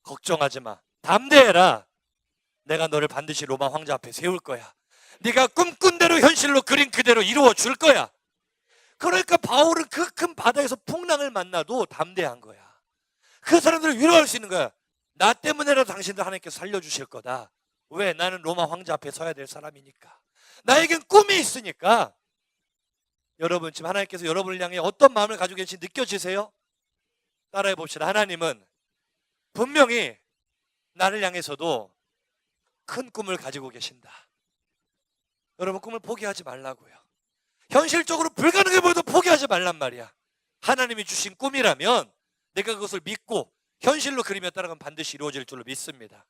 걱정하지 마. 담대해라. 내가 너를 반드시 로마 황제 앞에 세울 거야. 네가 꿈꾼 대로 현실로 그린 그대로 이루어 줄 거야. 그러니까 바울은 그 큰 바다에서 풍랑을 만나도 담대한 거야. 그 사람들을 위로할 수 있는 거야. 나 때문에라도 당신들 하나님께서 살려주실 거다. 왜? 나는 로마 황제 앞에 서야 될 사람이니까. 나에겐 꿈이 있으니까. 여러분 지금 하나님께서 여러분을 향해 어떤 마음을 가지고 계신지 느껴지세요? 따라해 봅시다. 하나님은 분명히 나를 향해서도 큰 꿈을 가지고 계신다. 여러분 꿈을 포기하지 말라고요. 현실적으로 불가능해 보여도 포기하지 말란 말이야. 하나님이 주신 꿈이라면 내가 그것을 믿고 현실로 그리며 따라가면 반드시 이루어질 줄로 믿습니다.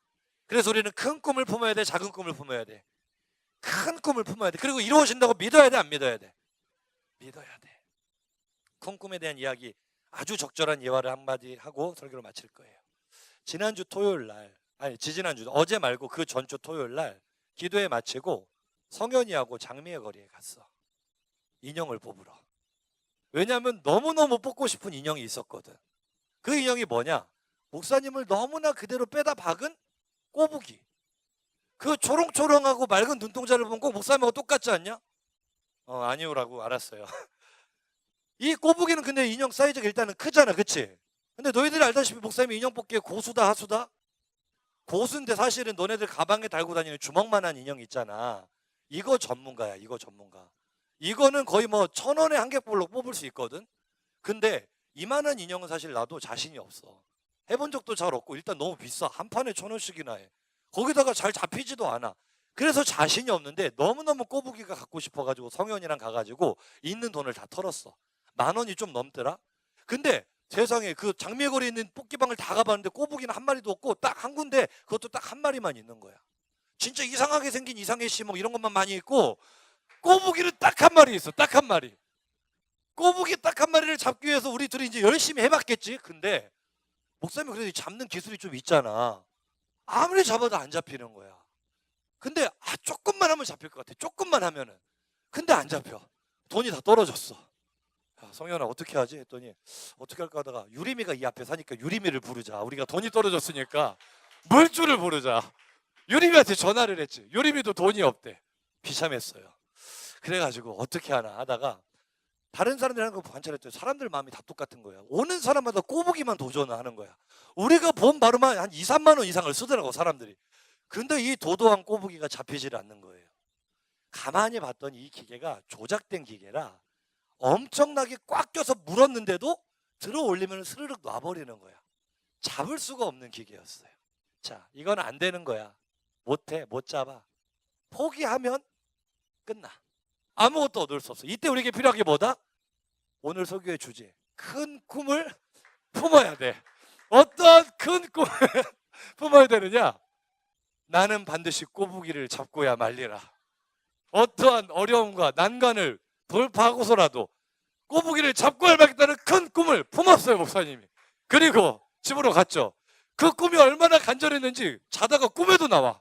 그래서 우리는 큰 꿈을 품어야 돼, 작은 꿈을 품어야 돼. 큰 꿈을 품어야 돼. 그리고 이루어진다고 믿어야 돼, 안 믿어야 돼? 믿어야 돼. 큰 꿈에 대한 이야기 아주 적절한 예화를 한마디 하고 설교를 마칠 거예요. 지난주 토요일 날, 아니 지지난주, 어제 말고 그 전주 토요일 날 기도회 마치고 성현이하고 장미의 거리에 갔어. 인형을 뽑으러. 왜냐하면 너무너무 뽑고 싶은 인형이 있었거든. 그 인형이 뭐냐? 목사님을 너무나 그대로 빼다 박은 꼬부기. 그 초롱초롱하고 맑은 눈동자를 보면 꼭 목사님하고 똑같지 않냐? 아니오라고. 알았어요. 이 꼬부기는 근데 인형 사이즈가 일단은 크잖아, 그치? 근데 너희들이 알다시피 목사님이 인형 뽑기에 고수다 하수다? 고수인데 사실은 너네들 가방에 달고 다니는 주먹만한 인형 있잖아. 이거 전문가야, 이거 전문가. 이거는 거의 뭐 1,000원에 한 객볼로 뽑을 수 있거든. 근데 이만한 인형은 사실 나도 자신이 없어. 해본 적도 잘 없고 일단 너무 비싸. 한 판에 1,000원씩이나 해. 거기다가 잘 잡히지도 않아. 그래서 자신이 없는데 너무너무 꼬부기가 갖고 싶어가지고 성현이랑 가가지고 있는 돈을 다 털었어. 10,000원이 좀 넘더라. 근데 세상에 그 장미거리에 있는 뽑기방을 다 가봤는데 꼬부기는 한 마리도 없고 딱 한 군데 그것도 딱 한 마리만 있는 거야. 진짜 이상하게 생긴 이상해 씨 뭐 이런 것만 많이 있고 꼬부기는 딱 한 마리 있어. 딱 한 마리. 꼬부기 딱 한 마리를 잡기 위해서 우리 둘이 이제 열심히 해봤겠지. 근데 목사님이 그래도 잡는 기술이 좀 있잖아. 아무리 잡아도 안 잡히는 거야. 근데 조금만 하면 잡힐 것 같아. 조금만 하면은. 근데 안 잡혀. 돈이 다 떨어졌어. 야, 성현아 어떻게 하지? 했더니 어떻게 할까 하다가 유리미가 이 앞에 사니까 유리미를 부르자. 우리가 돈이 떨어졌으니까 물줄을 부르자. 유리미한테 전화를 했지. 유리미도 돈이 없대. 비참했어요. 그래가지고 어떻게 하나 하다가 다른 사람들 하는 거 관찰했더니 사람들 마음이 다 똑같은 거야. 오는 사람마다 꼬부기만 도전을 하는 거야. 우리가 본 바로만 한 2, 3만 원 이상을 쓰더라고 사람들이. 근데 이 도도한 꼬부기가 잡히질 않는 거예요. 가만히 봤더니 이 기계가 조작된 기계라 엄청나게 꽉 껴서 물었는데도 들어 올리면 스르륵 놔버리는 거야. 잡을 수가 없는 기계였어요. 자, 이건 안 되는 거야. 못해, 못 잡아. 포기하면 끝나. 아무것도 얻을 수 없어. 이때 우리에게 필요한 게 뭐다? 오늘 설교의 주제, 큰 꿈을 품어야 돼. 어떤 큰 꿈을 품어야 되느냐? 나는 반드시 꼬부기를 잡고야 말리라. 어떠한 어려움과 난관을 돌파하고서라도 꼬부기를 잡고야 말겠다는 큰 꿈을 품었어요 목사님이. 그리고 집으로 갔죠. 그 꿈이 얼마나 간절했는지 자다가 꿈에도 나와.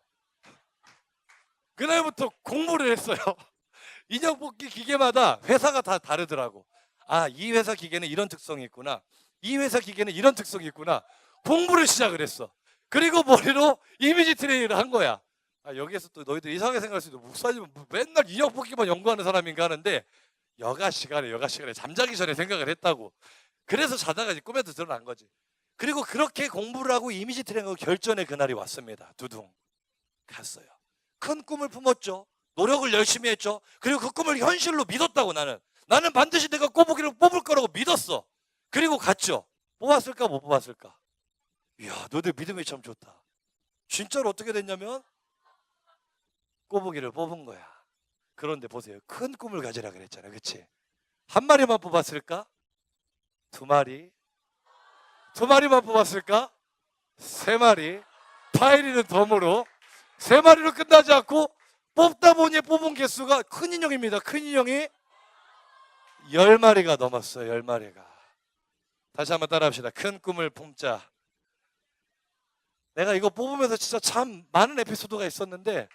그날부터 공부를 했어요. 인형 뽑기 기계마다 회사가 다 다르더라고. 아, 이 회사 기계는 이런 특성이 있구나. 이 회사 기계는 이런 특성이 있구나. 공부를 시작을 했어. 그리고 머리로 이미지 트레이닝을 한 거야. 아, 여기에서 또 너희들 이상하게 생각할 수도 목사님은 맨날 인형 뽑기만 연구하는 사람인가 하는데 여가 시간에 잠자기 전에 생각을 했다고. 그래서 자다가 이제 꿈에도 드러난 거지. 그리고 그렇게 공부를 하고 이미지 트레이닝하고 결전의 그날이 왔습니다. 두둥 갔어요. 큰 꿈을 품었죠. 노력을 열심히 했죠. 그리고 그 꿈을 현실로 믿었다고. 나는 반드시 내가 꼬부기를 뽑을 거라고 믿었어. 그리고 갔죠. 뽑았을까 못 뽑았을까? 이야, 너들 믿음이 참 좋다. 진짜로 어떻게 됐냐면 꼬부기를 뽑은 거야. 그런데 보세요. 큰 꿈을 가지라 그랬잖아요. 그치? 한 마리만 뽑았을까? 두 마리? 두 마리만 뽑았을까? 세 마리? 파이리는 덤으로 세 마리로 끝나지 않고 뽑다 보니 뽑은 개수가 큰 인형입니다. 큰 인형이 10마리가 넘었어요. 10마리가. 다시 한번 따라 합시다. 큰 꿈을 품자. 내가 이거 뽑으면서 진짜 참 많은 에피소드가 있었는데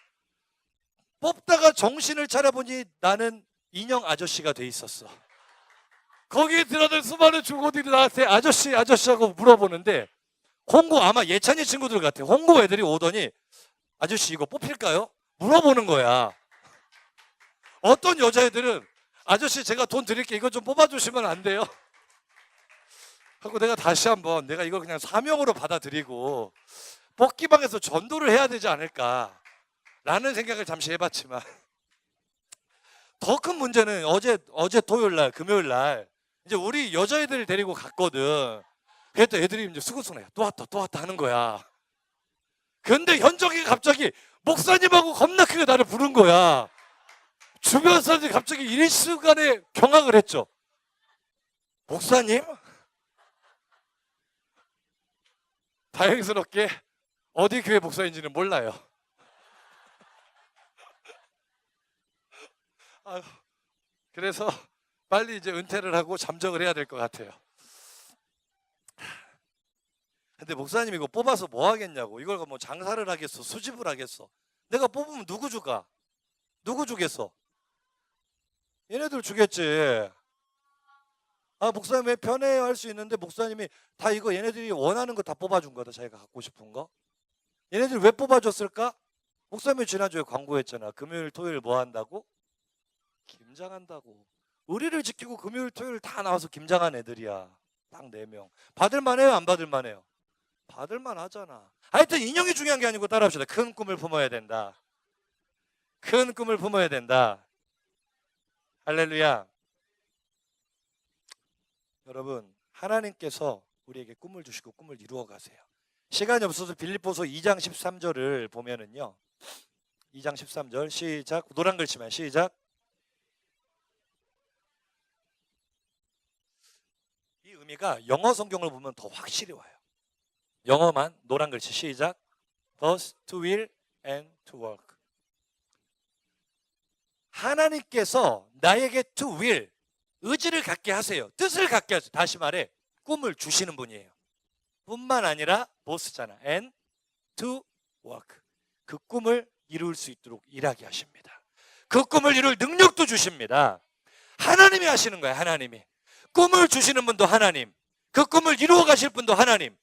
뽑다가 정신을 차려보니 나는 인형 아저씨가 돼 있었어. 거기에 들어든 수많은 중고들이 나한테 아저씨 하고 물어보는데 홍고 아마 예찬이 친구들 같아. 홍고 애들이 오더니 아저씨 이거 뽑힐까요? 물어보는 거야. 어떤 여자애들은 아저씨 제가 돈 드릴게 이거 좀 뽑아주시면 안 돼요? 하고 내가 다시 한번 내가 이걸 그냥 사명으로 받아들이고 뽑기방에서 전도를 해야 되지 않을까 라는 생각을 잠시 해봤지만 더 큰 문제는 어제 토요일 날 금요일 날 이제 우리 여자애들 데리고 갔거든. 그랬더니 애들이 이제 수근수근해. 또 왔다 하는 거야. 근데 현정이가 갑자기 목사님하고 겁나 크게 나를 부른 거야. 주변 사람들이 갑자기 일시간에 경악을 했죠. 목사님? 다행스럽게 어디 교회 목사인지는 몰라요. 그래서 빨리 이제 은퇴를 하고 잠적을 해야 될 것 같아요. 근데 목사님 이거 뽑아서 뭐 하겠냐고. 이걸 뭐 장사를 하겠어, 수집을 하겠어. 내가 뽑으면 누구 줄까? 누구 주겠어? 얘네들 주겠지. 아, 목사님 왜 편해요 할 수 있는데 목사님이 다 이거 얘네들이 원하는 거 다 뽑아준 거다. 자기가 갖고 싶은 거. 얘네들 왜 뽑아줬을까? 목사님이 지난주에 광고했잖아. 금요일 토요일 뭐 한다고? 김장한다고. 의리를 지키고 금요일 토요일 다 나와서 김장한 애들이야. 딱 4명. 받을만 해요 안 받을만 해요? 받을만 하잖아. 하여튼 인형이 중요한 게 아니고 따라합시다. 큰 꿈을 품어야 된다. 큰 꿈을 품어야 된다. 할렐루야. 여러분, 하나님께서 우리에게 꿈을 주시고 꿈을 이루어 가세요. 시간이 없어서 빌립보서 2장 13절을 보면은요. 2장 13절 시작. 노란 글씨만 시작. 이 의미가 영어 성경을 보면 더 확실히 와요. 영어만 노란 글씨 시작. Thus to will and to work. 하나님께서 나에게 to will, 의지를 갖게 하세요. 뜻을 갖게 하세요. 다시 말해 꿈을 주시는 분이에요. 뿐만 아니라 보스잖아. and to work. 그 꿈을 이룰 수 있도록 일하게 하십니다. 그 꿈을 이룰 능력도 주십니다. 하나님이 하시는 거예요. 하나님이. 꿈을 주시는 분도 하나님, 그 꿈을 이루어 가실 분도 하나님.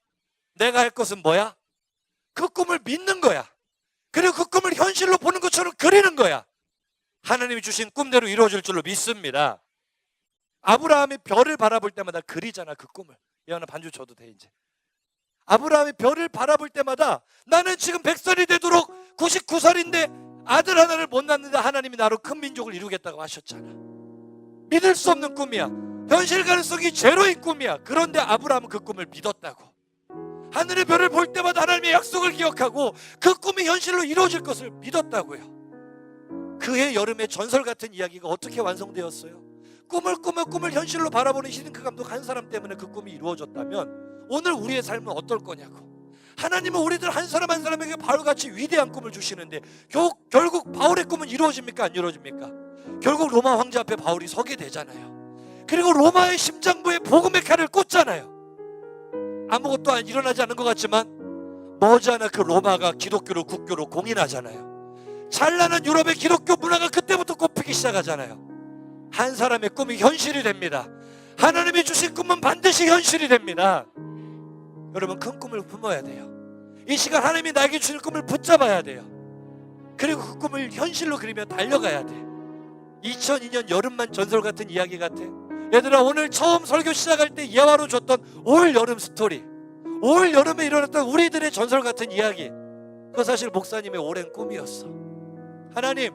내가 할 것은 뭐야? 그 꿈을 믿는 거야. 그리고 그 꿈을 현실로 보는 것처럼 그리는 거야. 하나님이 주신 꿈대로 이루어질 줄로 믿습니다. 아브라함이 별을 바라볼 때마다 그리잖아. 그 꿈을. 예언아 반주 줘도 돼 이제. 아브라함이 별을 바라볼 때마다 나는 지금 100살이 되도록 99살인데 아들 하나를 못 낳는데 하나님이 나로 큰 민족을 이루겠다고 하셨잖아. 믿을 수 없는 꿈이야. 현실 가능성이 제로인 꿈이야. 그런데 아브라함은 그 꿈을 믿었다고. 하늘의 별을 볼 때마다 하나님의 약속을 기억하고 그 꿈이 현실로 이루어질 것을 믿었다고요. 그해 여름의 전설 같은 이야기가 어떻게 완성되었어요? 꿈을 현실로 바라보는 히딩크 감독 한 사람 때문에 그 꿈이 이루어졌다면 오늘 우리의 삶은 어떨 거냐고. 하나님은 우리들 한 사람 한 사람에게 바울같이 위대한 꿈을 주시는데 결국 바울의 꿈은 이루어집니까? 안 이루어집니까? 결국 로마 황제 앞에 바울이 서게 되잖아요. 그리고 로마의 심장부에 복음의 칼을 꽂잖아요. 아무것도 일어나지 않은 것 같지만 머지않아 그 로마가 기독교로 국교로 공인하잖아요. 찬란한 유럽의 기독교 문화가 그때부터 꼽히기 시작하잖아요. 한 사람의 꿈이 현실이 됩니다. 하나님이 주신 꿈은 반드시 현실이 됩니다. 여러분 큰 꿈을 품어야 돼요. 이 시간 하나님이 나에게 주신 꿈을 붙잡아야 돼요. 그리고 그 꿈을 현실로 그리며 달려가야 돼. 2002년 여름만 전설 같은 이야기 같아. 얘들아 오늘 처음 설교 시작할 때 예화로 줬던 올 여름 스토리, 올 여름에 일어났던 우리들의 전설 같은 이야기, 그거 사실 목사님의 오랜 꿈이었어. 하나님,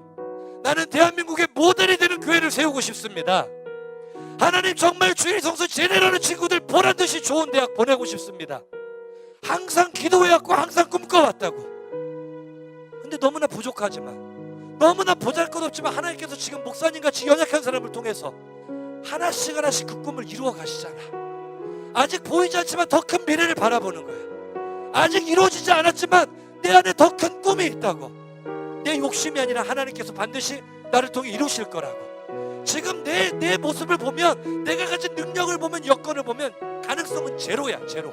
나는 대한민국의 모델이 되는 교회를 세우고 싶습니다. 하나님 정말 주일 성서 제대로하는 친구들 보란듯이 좋은 대학 보내고 싶습니다. 항상 기도해왔고 항상 꿈꿔왔다고. 근데 너무나 부족하지만, 너무나 보잘것없지만 하나님께서 지금 목사님같이 연약한 사람을 통해서 하나씩 그 꿈을 이루어 가시잖아. 아직 보이지 않지만 더 큰 미래를 바라보는 거야. 아직 이루어지지 않았지만 내 안에 더 큰 꿈이 있다고. 내 욕심이 아니라 하나님께서 반드시 나를 통해 이루실 거라고. 지금 내 모습을 보면, 내가 가진 능력을 보면, 여건을 보면 가능성은 제로야. 제로.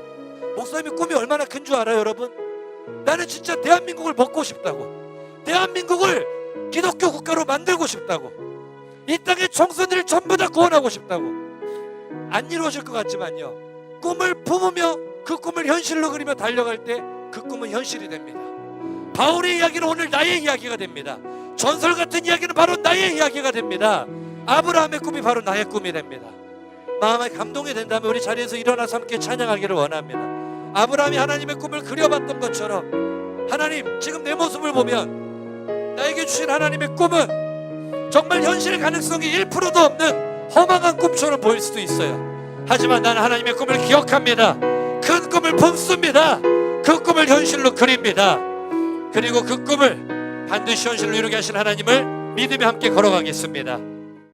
목사님의 꿈이 얼마나 큰 줄 알아요 여러분? 나는 진짜 대한민국을 먹고 싶다고. 대한민국을 기독교 국가로 만들고 싶다고. 이 땅의 청소년을 전부 다 구원하고 싶다고. 안 이루어질 것 같지만요, 꿈을 품으며 그 꿈을 현실로 그리며 달려갈 때 그 꿈은 현실이 됩니다. 바울의 이야기는 오늘 나의 이야기가 됩니다. 전설 같은 이야기는 바로 나의 이야기가 됩니다. 아브라함의 꿈이 바로 나의 꿈이 됩니다. 마음에 감동이 된다면 우리 자리에서 일어나서 함께 찬양하기를 원합니다. 아브라함이 하나님의 꿈을 그려봤던 것처럼 하나님, 지금 내 모습을 보면 나에게 주신 하나님의 꿈은 정말 현실 가능성이 1%도 없는 허망한 꿈처럼 보일 수도 있어요. 하지만 나는 하나님의 꿈을 기억합니다. 큰 꿈을 품습니다. 그 꿈을 현실로 그립니다. 그리고 그 꿈을 반드시 현실로 이루게 하신 하나님을 믿으며 함께 걸어가겠습니다.